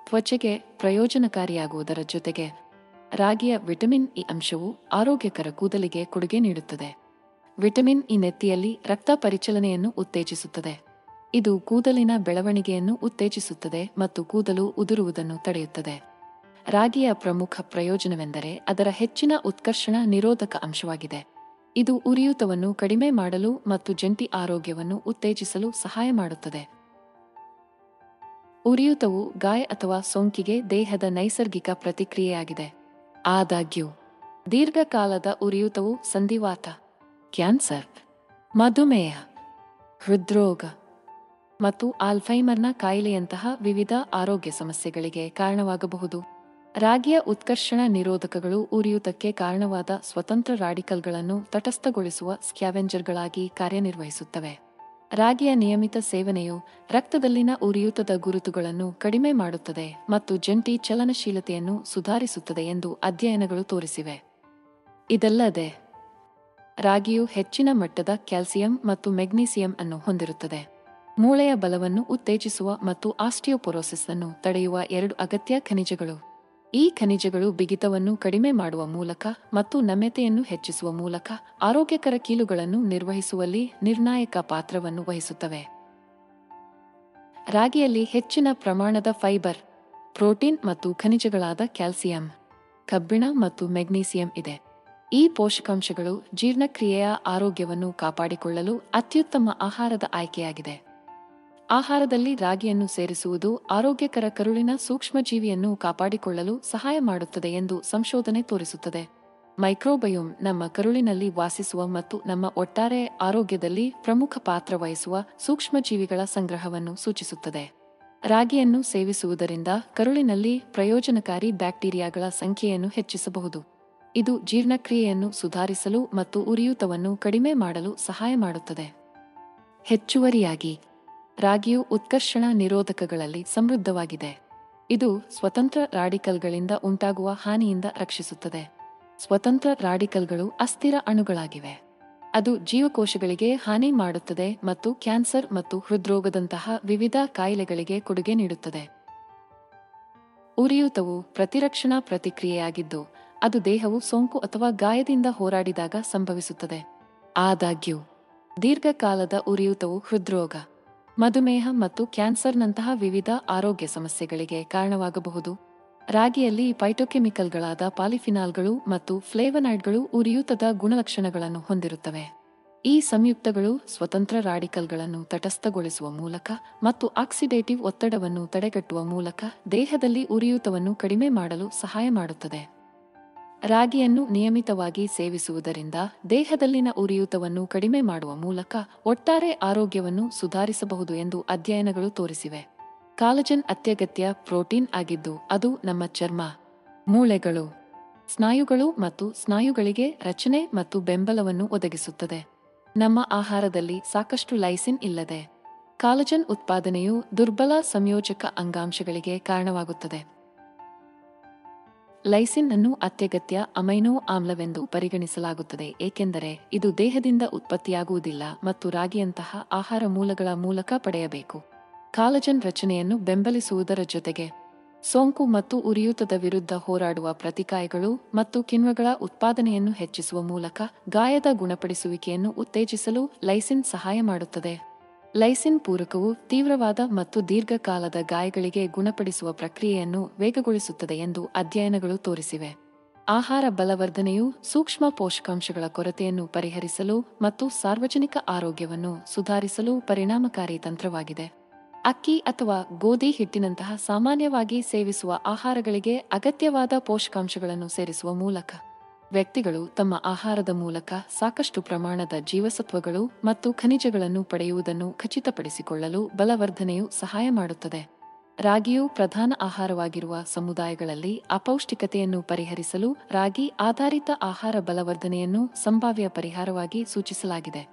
ತ್ವಚೆಗೆ ಪ್ರಯೋಜನಕಾರಿಯಾಗುವುದರ ಜೊತೆಗೆ ರಾಗಿಯ ವಿಟಮಿನ್ ಇ ಅಂಶವು ಆರೋಗ್ಯಕರ ಕೂದಲಿಗೆ ಕೊಡುಗೆ ನೀಡುತ್ತದೆ. ವಿಟಮಿನ್ ಇ ನೆತ್ತಿಯಲ್ಲಿ ರಕ್ತ ಪರಿಚಲನೆಯನ್ನು ಉತ್ತೇಜಿಸುತ್ತದೆ. ಇದು ಕೂದಲಿನ ಬೆಳವಣಿಗೆಯನ್ನು ಉತ್ತೇಜಿಸುತ್ತದೆ ಮತ್ತು ಕೂದಲು ಉದುರುವುದನ್ನು ತಡೆಯುತ್ತದೆ. ರಾಗಿಯ ಪ್ರಮುಖ ಪ್ರಯೋಜನವೆಂದರೆ ಅದರ ಹೆಚ್ಚಿನ ಉತ್ಕರ್ಷಣ ನಿರೋಧಕ ಅಂಶವಾಗಿದೆ. ಇದು ಉರಿಯೂತವನ್ನು ಕಡಿಮೆ ಮಾಡಲು ಮತ್ತು ಜಂಟಿ ಆರೋಗ್ಯವನ್ನು ಉತ್ತೇಜಿಸಲು ಸಹಾಯ ಮಾಡುತ್ತದೆ. ಉರಿಯೂತವು ಗಾಯ ಅಥವಾ ಸೋಂಕಿಗೆ ದೇಹದ ನೈಸರ್ಗಿಕ ಪ್ರತಿಕ್ರಿಯೆಯಾಗಿದೆ. ಆದಾಗ್ಯೂ ದೀರ್ಘಕಾಲದ ಉರಿಯೂತವು ಸಂಧಿವಾತ, ಕ್ಯಾನ್ಸರ್, ಮಧುಮೇಹ, ಹೃದ್ರೋಗ ಮತ್ತು ಆಲ್ಝೈಮರ್ನ ಕಾಯಿಲೆಯಂತಹ ವಿವಿಧ ಆರೋಗ್ಯ ಸಮಸ್ಯೆಗಳಿಗೆ ಕಾರಣವಾಗಬಹುದು. ರಾಗಿಯ ಉತ್ಕರ್ಷಣ ನಿರೋಧಕಗಳು ಉರಿಯೂತಕ್ಕೆ ಕಾರಣವಾದ ಸ್ವತಂತ್ರ ರಾಡಿಕಲ್ಗಳನ್ನು ತಟಸ್ಥಗೊಳಿಸುವ ಸ್ಕ್ಯಾವೆಂಜರ್ಗಳಾಗಿ ಕಾರ್ಯನಿರ್ವಹಿಸುತ್ತವೆ. ರಾಗಿಯ ನಿಯಮಿತ ಸೇವನೆಯು ರಕ್ತದಲ್ಲಿನ ಉರಿಯೂತದ ಗುರುತುಗಳನ್ನು ಕಡಿಮೆ ಮಾಡುತ್ತದೆ ಮತ್ತು ಜಂಟಿ ಚಲನಶೀಲತೆಯನ್ನು ಸುಧಾರಿಸುತ್ತದೆ ಎಂದು ಅಧ್ಯಯನಗಳು ತೋರಿಸಿವೆ. ಇದಲ್ಲದೆ ರಾಗಿಯು ಹೆಚ್ಚಿನ ಮಟ್ಟದ ಕ್ಯಾಲ್ಸಿಯಂ ಮತ್ತು ಮೆಗ್ನೀಸಿಯಂ ಅನ್ನು ಹೊಂದಿರುತ್ತದೆ. ಮೂಳೆಯ ಬಲವನ್ನು ಉತ್ತೇಜಿಸುವ ಮತ್ತು ಆಸ್ಟಿಯೋಪೊರೋಸಿಸ್ ಅನ್ನು ತಡೆಯುವ 2 ಅಗತ್ಯ ಖನಿಜಗಳು. ಈ ಖನಿಜಗಳು ಬಿಗಿತವನ್ನು ಕಡಿಮೆ ಮಾಡುವ ಮೂಲಕ ಮತ್ತು ನಮ್ಯತೆಯನ್ನು ಹೆಚ್ಚಿಸುವ ಮೂಲಕ ಆರೋಗ್ಯಕರ ಕೀಲುಗಳನ್ನು ನಿರ್ವಹಿಸುವಲ್ಲಿ ನಿರ್ಣಾಯಕ ಪಾತ್ರವನ್ನು ವಹಿಸುತ್ತವೆ. ರಾಗಿಯಲ್ಲಿ ಹೆಚ್ಚಿನ ಪ್ರಮಾಣದ ಫೈಬರ್, ಪ್ರೋಟೀನ್ ಮತ್ತು ಖನಿಜಗಳಾದ ಕ್ಯಾಲ್ಸಿಯಂ, ಕಬ್ಬಿಣ ಮತ್ತು ಮೆಗ್ನೀಸಿಯಂ ಇದೆ. ಈ ಪೋಷಕಾಂಶಗಳು ಜೀರ್ಣಕ್ರಿಯೆಯ ಆರೋಗ್ಯವನ್ನು ಕಾಪಾಡಿಕೊಳ್ಳಲು ಅತ್ಯುತ್ತಮ ಆಹಾರದ ಆಯ್ಕೆಯಾಗಿದೆ. ಆಹಾರದಲ್ಲಿ ರಾಗಿಯನ್ನು ಸೇರಿಸುವುದು ಆರೋಗ್ಯಕರ ಕರುಳಿನ ಸೂಕ್ಷ್ಮಜೀವಿಯನ್ನು ಕಾಪಾಡಿಕೊಳ್ಳಲು ಸಹಾಯ ಮಾಡುತ್ತದೆ ಎಂದು ಸಂಶೋಧನೆ ತೋರಿಸುತ್ತದೆ. ಮೈಕ್ರೋಬಯೋಮ್ ನಮ್ಮ ಕರುಳಿನಲ್ಲಿ ವಾಸಿಸುವ ಮತ್ತು ನಮ್ಮ ಒಟ್ಟಾರೆ ಆರೋಗ್ಯದಲ್ಲಿ ಪ್ರಮುಖ ಪಾತ್ರ ವಹಿಸುವ ಸೂಕ್ಷ್ಮಜೀವಿಗಳ ಸಂಗ್ರಹವನ್ನು ಸೂಚಿಸುತ್ತದೆ. ರಾಗಿಯನ್ನು ಸೇವಿಸುವುದರಿಂದ ಕರುಳಿನಲ್ಲಿ ಪ್ರಯೋಜನಕಾರಿ ಬ್ಯಾಕ್ಟೀರಿಯಾಗಳ ಸಂಖ್ಯೆಯನ್ನು ಹೆಚ್ಚಿಸಬಹುದು. ಇದು ಜೀರ್ಣಕ್ರಿಯೆಯನ್ನು ಸುಧಾರಿಸಲು ಮತ್ತು ಉರಿಯೂತವನ್ನು ಕಡಿಮೆ ಮಾಡಲು ಸಹಾಯ ಮಾಡುತ್ತದೆ. ಹೆಚ್ಚುವರಿಯಾಗಿ ರಾಗಿಯು ಉತ್ಕರ್ಷಣ ನಿರೋಧಕಗಳಲ್ಲಿ ಸಮೃದ್ಧವಾಗಿದೆ. ಇದು ಸ್ವತಂತ್ರ ರಾಡಿಕಲ್ಗಳಿಂದ ಉಂಟಾಗುವ ಹಾನಿಯಿಂದ ರಕ್ಷಿಸುತ್ತದೆ. ಸ್ವತಂತ್ರ ರಾಡಿಕಲ್ಗಳು ಅಸ್ಥಿರ ಅಣುಗಳಾಗಿವೆ. ಅದು ಜೀವಕೋಶಗಳಿಗೆ ಹಾನಿ ಮಾಡುತ್ತದೆ ಮತ್ತು ಕ್ಯಾನ್ಸರ್ ಮತ್ತು ಹೃದ್ರೋಗದಂತಹ ವಿವಿಧ ಕಾಯಿಲೆಗಳಿಗೆ ಕೊಡುಗೆ ನೀಡುತ್ತದೆ. ಉರಿಯೂತವು ಪ್ರತಿರಕ್ಷಣಾ ಪ್ರತಿಕ್ರಿಯೆಯಾಗಿದ್ದು, ಅದು ದೇಹವು ಸೋಂಕು ಅಥವಾ ಗಾಯದಿಂದ ಹೋರಾಡಿದಾಗ ಸಂಭವಿಸುತ್ತದೆ. ಆದಾಗ್ಯೂ ದೀರ್ಘಕಾಲದ ಉರಿಯೂತವು ಹೃದ್ರೋಗ, ಮಧುಮೇಹ ಮತ್ತು ಕ್ಯಾನ್ಸರ್ನಂತಹ ವಿವಿಧ ಆರೋಗ್ಯ ಸಮಸ್ಯೆಗಳಿಗೆ ಕಾರಣವಾಗಬಹುದು. ರಾಗಿಯಲ್ಲಿ ಫೈಟೋಕೆಮಿಕಲ್ಗಳಾದ ಪಾಲಿಫಿನಾಲ್ಗಳು ಮತ್ತು ಫ್ಲೇವನಾಯ್ಡ್ಗಳು ಉರಿಯೂತದ ಗುಣಲಕ್ಷಣಗಳನ್ನು ಹೊಂದಿರುತ್ತವೆ. ಈ ಸಂಯುಕ್ತಗಳು ಸ್ವತಂತ್ರ ರಾಡಿಕಲ್ಗಳನ್ನು ತಟಸ್ಥಗೊಳಿಸುವ ಮೂಲಕ ಮತ್ತು ಆಕ್ಸಿಡೇಟಿವ್ ಒತ್ತಡವನ್ನು ತಡೆಗಟ್ಟುವ ಮೂಲಕ ದೇಹದಲ್ಲಿ ಉರಿಯೂತವನ್ನು ಕಡಿಮೆ ಮಾಡಲು ಸಹಾಯ ಮಾಡುತ್ತದೆ. ರಾಗಿಯನ್ನು ನಿಯಮಿತವಾಗಿ ಸೇವಿಸುವುದರಿಂದ ದೇಹದಲ್ಲಿನ ಉರಿಯೂತವನ್ನು ಕಡಿಮೆ ಮಾಡುವ ಮೂಲಕ ಒಟ್ಟಾರೆ ಆರೋಗ್ಯವನ್ನು ಸುಧಾರಿಸಬಹುದು ಎಂದು ಅಧ್ಯಯನಗಳು ತೋರಿಸಿವೆ. ಕಾಲಜನ್ ಅತ್ಯಗತ್ಯ ಪ್ರೋಟೀನ್ ಆಗಿದ್ದು, ಅದು ನಮ್ಮ ಚರ್ಮ, ಮೂಳೆಗಳು, ಸ್ನಾಯುಗಳು ಮತ್ತು ಸ್ನಾಯುಗಳಿಗೆ ರಚನೆ ಮತ್ತು ಬೆಂಬಲವನ್ನು ಒದಗಿಸುತ್ತದೆ. ನಮ್ಮ ಆಹಾರದಲ್ಲಿ ಸಾಕಷ್ಟು ಲೈಸಿನ್ ಇಲ್ಲದೆ ಕಾಲಜನ್ ಉತ್ಪಾದನೆಯು ದುರ್ಬಲ ಸಂಯೋಜಕ ಅಂಗಾಂಶಗಳಿಗೆ ಕಾರಣವಾಗುತ್ತದೆ. ಲೈಸಿನ್ ಅನ್ನು ಅತ್ಯಗತ್ಯ ಅಮೈನೋ ಆಮ್ಲವೆಂದು ಪರಿಗಣಿಸಲಾಗುತ್ತದೆ ಏಕೆಂದರೆ ಇದು ದೇಹದಿಂದ ಉತ್ಪತ್ತಿಯಾಗುವುದಿಲ್ಲ ಮತ್ತು ರಾಗಿಯಂತಹ ಆಹಾರ ಮೂಲಗಳ ಮೂಲಕ ಪಡೆಯಬೇಕು. ಕಾಲಜನ್ ರಚನೆಯನ್ನು ಬೆಂಬಲಿಸುವುದರ ಜೊತೆಗೆ ಸೋಂಕು ಮತ್ತು ಉರಿಯೂತದ ವಿರುದ್ಧ ಹೋರಾಡುವ ಪ್ರತಿಕಾಯಗಳು ಮತ್ತು ಕಿಣ್ವಗಳ ಉತ್ಪಾದನೆಯನ್ನು ಹೆಚ್ಚಿಸುವ ಮೂಲಕ ಗಾಯದ ಗುಣಪಡಿಸುವಿಕೆಯನ್ನು ಉತ್ತೇಜಿಸಲು ಲೈಸಿನ್ ಸಹಾಯ ಮಾಡುತ್ತದೆ. ಲೈಸಿನ್ ಪೂರಕವು ತೀವ್ರವಾದ ಮತ್ತು ದೀರ್ಘಕಾಲದ ಗಾಯಗಳಿಗೆ ಗುಣಪಡಿಸುವ ಪ್ರಕ್ರಿಯೆಯನ್ನು ವೇಗಗೊಳಿಸುತ್ತದೆ ಎಂದು ಅಧ್ಯಯನಗಳು ತೋರಿಸಿವೆ. ಆಹಾರ ಬಲವರ್ಧನೆಯು ಸೂಕ್ಷ್ಮ ಪೋಷಕಾಂಶಗಳ ಕೊರತೆಯನ್ನು ಪರಿಹರಿಸಲು ಮತ್ತು ಸಾರ್ವಜನಿಕ ಆರೋಗ್ಯವನ್ನು ಸುಧಾರಿಸಲು ಪರಿಣಾಮಕಾರಿ ತಂತ್ರವಾಗಿದೆ. ಅಕ್ಕಿ ಅಥವಾ ಗೋಧಿ ಹಿಟ್ಟಿನಂತಹ ಸಾಮಾನ್ಯವಾಗಿ ಸೇವಿಸುವ ಆಹಾರಗಳಿಗೆ ಅಗತ್ಯವಾದ ಪೋಷಕಾಂಶಗಳನ್ನು ಸೇರಿಸುವ ಮೂಲಕ ವ್ಯಕ್ತಿಗಳು ತಮ್ಮ ಆಹಾರದ ಮೂಲಕ ಸಾಕಷ್ಟು ಪ್ರಮಾಣದ ಜೀವಸತ್ವಗಳು ಮತ್ತು ಖನಿಜಗಳನ್ನು ಪಡೆಯುವುದನ್ನು ಖಚಿತಪಡಿಸಿಕೊಳ್ಳಲು ಬಲವರ್ಧನೆಯು ಸಹಾಯ ಮಾಡುತ್ತದೆ. ರಾಗಿಯು ಪ್ರಧಾನ ಆಹಾರವಾಗಿರುವ ಸಮುದಾಯಗಳಲ್ಲಿ ಅಪೌಷ್ಟಿಕತೆಯನ್ನು ಪರಿಹರಿಸಲು ರಾಗಿ ಆಧಾರಿತ ಆಹಾರ ಬಲವರ್ಧನೆಯನ್ನು ಸಂಭಾವ್ಯ ಪರಿಹಾರವಾಗಿ ಸೂಚಿಸಲಾಗಿದೆ.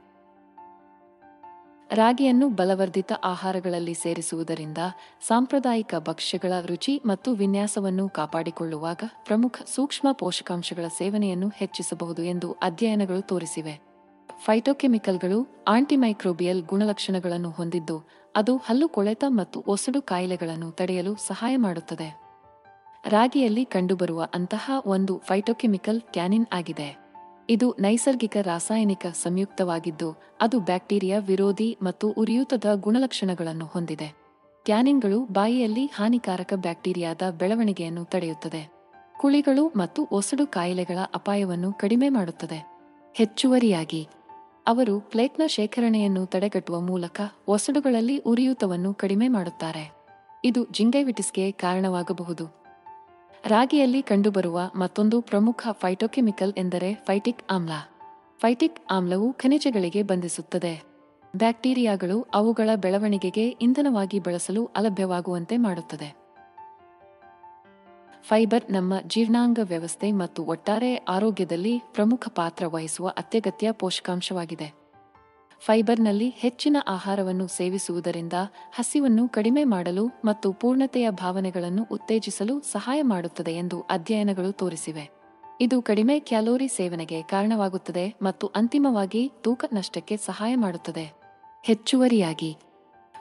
ರಾಗಿಯನ್ನು ಬಲವರ್ಧಿತ ಆಹಾರಗಳಲ್ಲಿ ಸೇರಿಸುವುದರಿಂದ ಸಾಂಪ್ರದಾಯಿಕ ಭಕ್ಷ್ಯಗಳ ರುಚಿ ಮತ್ತು ವಿನ್ಯಾಸವನ್ನು ಕಾಪಾಡಿಕೊಳ್ಳುವಾಗ ಪ್ರಮುಖ ಸೂಕ್ಷ್ಮ ಪೋಷಕಾಂಶಗಳ ಸೇವನೆಯನ್ನು ಹೆಚ್ಚಿಸಬಹುದು ಎಂದು ಅಧ್ಯಯನಗಳು ತೋರಿಸಿವೆ. ಫೈಟೋಕೆಮಿಕಲ್ಗಳು ಆಂಟಿಮೈಕ್ರೋಬಿಯಲ್ ಗುಣಲಕ್ಷಣಗಳನ್ನು ಹೊಂದಿದ್ದು, ಅದು ಹಲ್ಲು ಕೊಳೆತ ಮತ್ತು ಒಸಡು ಕಾಯಿಲೆಗಳನ್ನು ತಡೆಯಲು ಸಹಾಯ ಮಾಡುತ್ತದೆ. ರಾಗಿಯಲ್ಲಿ ಕಂಡುಬರುವ ಅಂತಹ ಒಂದು ಫೈಟೋಕೆಮಿಕಲ್ ಟ್ಯಾನಿನ್ ಆಗಿದೆ. ಇದು ನೈಸರ್ಗಿಕ ರಾಸಾಯನಿಕ ಸಂಯುಕ್ತವಾಗಿದ್ದು, ಅದು ಬ್ಯಾಕ್ಟೀರಿಯಾ ವಿರೋಧಿ ಮತ್ತು ಉರಿಯೂತದ ಗುಣಲಕ್ಷಣಗಳನ್ನು ಹೊಂದಿದೆ. ಟ್ಯಾನಿನ್ಗಳು ಬಾಯಿಯಲ್ಲಿ ಹಾನಿಕಾರಕ ಬ್ಯಾಕ್ಟೀರಿಯಾದ ಬೆಳವಣಿಗೆಯನ್ನು ತಡೆಯುತ್ತದೆ, ಕುಳಿಗಳು ಮತ್ತು ಒಸಡು ಕಾಯಿಲೆಗಳ ಅಪಾಯವನ್ನು ಕಡಿಮೆ ಮಾಡುತ್ತದೆ. ಹೆಚ್ಚುವರಿಯಾಗಿ, ಅವರು ಪ್ಲೇಕ್ನ ಶೇಖರಣೆಯನ್ನು ತಡೆಗಟ್ಟುವ ಮೂಲಕ ಒಸಡುಗಳಲ್ಲಿ ಉರಿಯೂತವನ್ನು ಕಡಿಮೆ ಮಾಡುತ್ತಾರೆ. ಇದು ಜಿಂಗೈವಿಟಿಸ್ಗೆ ಕಾರಣವಾಗಬಹುದು. ರಾಗಿಯಲ್ಲಿ ಕಂಡುಬರುವ ಮತ್ತೊಂದು ಪ್ರಮುಖ ಫೈಟೋಕೆಮಿಕಲ್ ಎಂದರೆ ಫೈಟಿಕ್ ಆಮ್ಲ. ಫೈಟಿಕ್ ಆಮ್ಲವು ಖನಿಜಗಳಿಗೆ ಬಂಧಿಸುತ್ತದೆ. ಬ್ಯಾಕ್ಟೀರಿಯಾಗಳು ಅವುಗಳ ಬೆಳವಣಿಗೆಗೆ ಇಂಧನವಾಗಿ ಬಳಸಲು ಅಲಭ್ಯವಾಗುವಂತೆ ಮಾಡುತ್ತದೆ. ಫೈಬರ್ ನಮ್ಮ ಜೀರ್ಣಾಂಗ ವ್ಯವಸ್ಥೆ ಮತ್ತು ಒಟ್ಟಾರೆ ಆರೋಗ್ಯದಲ್ಲಿ ಪ್ರಮುಖ ಪಾತ್ರ ವಹಿಸುವ ಅತ್ಯಗತ್ಯ ಪೋಷಕಾಂಶವಾಗಿದೆ. ಫೈಬರ್ನಲ್ಲಿ ಹೆಚ್ಚಿನ ಆಹಾರವನ್ನು ಸೇವಿಸುವುದರಿಂದ ಹಸಿವನ್ನು ಕಡಿಮೆ ಮಾಡಲು ಮತ್ತು ಪೂರ್ಣತೆಯ ಭಾವನೆಗಳನ್ನು ಉತ್ತೇಜಿಸಲು ಸಹಾಯ ಮಾಡುತ್ತದೆ ಎಂದು ಅಧ್ಯಯನಗಳು ತೋರಿಸಿವೆ. ಇದು ಕಡಿಮೆ ಕ್ಯಾಲೋರಿ ಸೇವನೆಗೆ ಕಾರಣವಾಗುತ್ತದೆ ಮತ್ತು ಅಂತಿಮವಾಗಿ ತೂಕ ನಷ್ಟಕ್ಕೆ ಸಹಾಯ ಮಾಡುತ್ತದೆ. ಹೆಚ್ಚುವರಿಯಾಗಿ,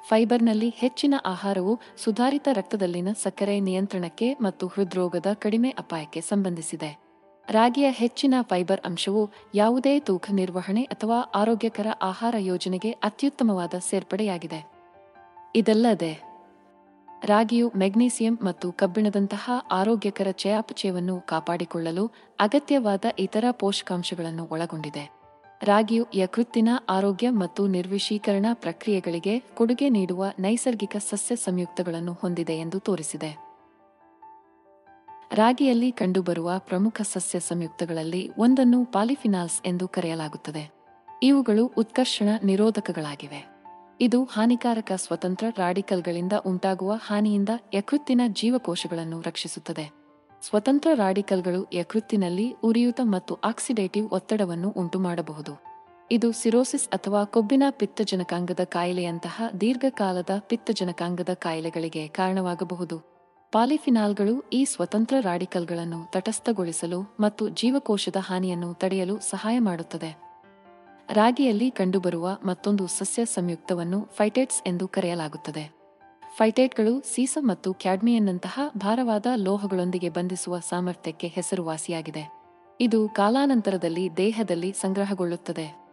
ಫೈಬರ್ನಲ್ಲಿ ಹೆಚ್ಚಿನ ಆಹಾರವು ಸುಧಾರಿತ ರಕ್ತದಲ್ಲಿನ ಸಕ್ಕರೆ ನಿಯಂತ್ರಣಕ್ಕೆ ಮತ್ತು ಹೃದ್ರೋಗದ ಕಡಿಮೆ ಅಪಾಯಕ್ಕೆ ಸಂಬಂಧಿಸಿದೆ. ರಾಗಿಯ ಹೆಚ್ಚಿನ ಫೈಬರ್ ಅಂಶವು ಯಾವುದೇ ತೂಕ ನಿರ್ವಹಣೆ ಅಥವಾ ಆರೋಗ್ಯಕರ ಆಹಾರ ಯೋಜನೆಗೆ ಅತ್ಯುತ್ತಮವಾದ ಸೇರ್ಪಡೆಯಾಗಿದೆ. ಇದಲ್ಲದೆ, ರಾಗಿಯು ಮೆಗ್ನೀಸಿಯಂ ಮತ್ತು ಕಬ್ಬಿಣದಂತಹ ಆರೋಗ್ಯಕರ ಚಯಾಪಚಯವನ್ನು ಕಾಪಾಡಿಕೊಳ್ಳಲು ಅಗತ್ಯವಾದ ಇತರ ಪೋಷಕಾಂಶಗಳನ್ನು ಒಳಗೊಂಡಿದೆ. ರಾಗಿಯು ಯಕೃತ್ತಿನ ಆರೋಗ್ಯ ಮತ್ತು ನಿರ್ವಿಷೀಕರಣ ಪ್ರಕ್ರಿಯೆಗಳಿಗೆ ಕೊಡುಗೆ ನೀಡುವ ನೈಸರ್ಗಿಕ ಸಸ್ಯ ಸಂಯುಕ್ತಗಳನ್ನು ಹೊಂದಿದೆ ಎಂದು ತೋರಿಸಿದೆ. ರಾಗಿಯಲ್ಲಿ ಕಂಡುಬರುವ ಪ್ರಮುಖ ಸಸ್ಯ ಸಂಯುಕ್ತಗಳಲ್ಲಿ ಒಂದನ್ನು ಪಾಲಿಫಿನಾಲ್ಸ್ ಎಂದು ಕರೆಯಲಾಗುತ್ತದೆ. ಇವುಗಳು ಉತ್ಕರ್ಷಣ ನಿರೋಧಕಗಳಾಗಿವೆ. ಇದು ಹಾನಿಕಾರಕ ಸ್ವತಂತ್ರ ರಾಡಿಕಲ್ಗಳಿಂದ ಉಂಟಾಗುವ ಹಾನಿಯಿಂದ ಯಕೃತ್ತಿನ ಜೀವಕೋಶಗಳನ್ನು ರಕ್ಷಿಸುತ್ತದೆ. ಸ್ವತಂತ್ರ ರಾಡಿಕಲ್ಗಳು ಯಕೃತ್ತಿನಲ್ಲಿ ಉರಿಯೂತ ಮತ್ತು ಆಕ್ಸಿಡೇಟಿವ್ ಒತ್ತಡವನ್ನು ಉಂಟುಮಾಡಬಹುದು. ಇದು ಸಿರೋಸಿಸ್ ಅಥವಾ ಕೊಬ್ಬಿನ ಪಿತ್ತಜನಕಾಂಗದ ಕಾಯಿಲೆಯಂತಹ ದೀರ್ಘಕಾಲದ ಪಿತ್ತಜನಕಾಂಗದ ಕಾಯಿಲೆಗಳಿಗೆ ಕಾರಣವಾಗಬಹುದು. ಪಾಲಿಫಿನಾಲ್ಗಳು ಈ ಸ್ವತಂತ್ರ ರಾಡಿಕಲ್ಗಳನ್ನು ತಟಸ್ಥಗೊಳಿಸಲು ಮತ್ತು ಜೀವಕೋಶದ ಹಾನಿಯನ್ನು ತಡೆಯಲು ಸಹಾಯ ಮಾಡುತ್ತದೆ. ರಾಗಿಯಲ್ಲಿ ಕಂಡುಬರುವ ಮತ್ತೊಂದು ಸಸ್ಯ ಸಂಯುಕ್ತವನ್ನು ಫೈಟೇಟ್ಸ್ ಎಂದು ಕರೆಯಲಾಗುತ್ತದೆ. ಫೈಟೇಟ್ಗಳು ಸೀಸ ಮತ್ತು ಕ್ಯಾಡ್ಮಿಯನ್ನಂತಹ ಭಾರವಾದ ಲೋಹಗಳೊಂದಿಗೆ ಬಂಧಿಸುವ ಸಾಮರ್ಥ್ಯಕ್ಕೆ ಹೆಸರುವಾಸಿಯಾಗಿದೆ. ಇದು ಕಾಲಾನಂತರದಲ್ಲಿ ದೇಹದಲ್ಲಿ ಸಂಗ್ರಹಗೊಳ್ಳುತ್ತದೆ.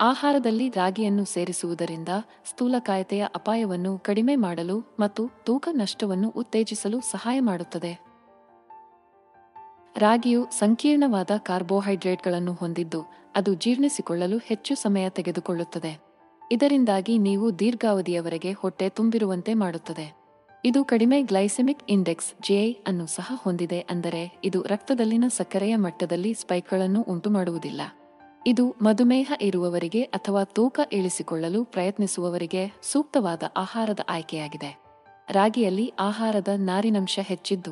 ಆಹಾರದಲ್ಲಿ ರಾಗಿಯನ್ನು ಸೇರಿಸುವುದರಿಂದ ಸ್ಥೂಲಕಾಯತೆಯ ಅಪಾಯವನ್ನು ಕಡಿಮೆ ಮಾಡಲು ಮತ್ತು ತೂಕ ನಷ್ಟವನ್ನು ಉತ್ತೇಜಿಸಲು ಸಹಾಯ ಮಾಡುತ್ತದೆ. ರಾಗಿಯು ಸಂಕೀರ್ಣವಾದ ಕಾರ್ಬೋಹೈಡ್ರೇಟ್ಗಳನ್ನು ಹೊಂದಿದ್ದು, ಅದು ಜೀರ್ಣಿಸಿಕೊಳ್ಳಲು ಹೆಚ್ಚು ಸಮಯ ತೆಗೆದುಕೊಳ್ಳುತ್ತದೆ. ಇದರಿಂದಾಗಿ ನೀವು ದೀರ್ಘಾವಧಿಯವರೆಗೆ ಹೊಟ್ಟೆ ತುಂಬಿರುವಂತೆ ಮಾಡುತ್ತದೆ. ಇದು ಕಡಿಮೆ ಗ್ಲೈಸೆಮಿಕ್ ಇಂಡೆಕ್ಸ್ (GI) ಅನ್ನು ಸಹ ಹೊಂದಿದೆ, ಅಂದರೆ ಇದು ರಕ್ತದಲ್ಲಿನ ಸಕ್ಕರೆಯ ಮಟ್ಟದಲ್ಲಿ ಸ್ಪೈಕ್ಗಳನ್ನು ಉಂಟುಮಾಡುವುದಿಲ್ಲ. ಇದು ಮಧುಮೇಹ ಇರುವವರಿಗೆ ಅಥವಾ ತೂಕ ಇಳಿಸಿಕೊಳ್ಳಲು ಪ್ರಯತ್ನಿಸುವವರಿಗೆ ಸೂಕ್ತವಾದ ಆಹಾರದ ಆಯ್ಕೆಯಾಗಿದೆ. ರಾಗಿಯಲ್ಲಿ ಆಹಾರದ ನಾರಿನಂಶ ಹೆಚ್ಚಿದ್ದು,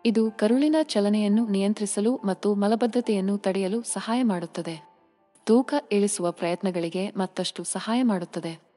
ಇದು ಕರುಳಿನ ಚಲನೆಯನ್ನು ನಿಯಂತ್ರಿಸಲು ಮತ್ತು ಮಲಬದ್ಧತೆಯನ್ನು ತಡೆಯಲು ಸಹಾಯ ಮಾಡುತ್ತದೆ. ತೂಕ ಇಳಿಸುವ ಪ್ರಯತ್ನಗಳಿಗೆ ಮತ್ತಷ್ಟು ಸಹಾಯ ಮಾಡುತ್ತದೆ.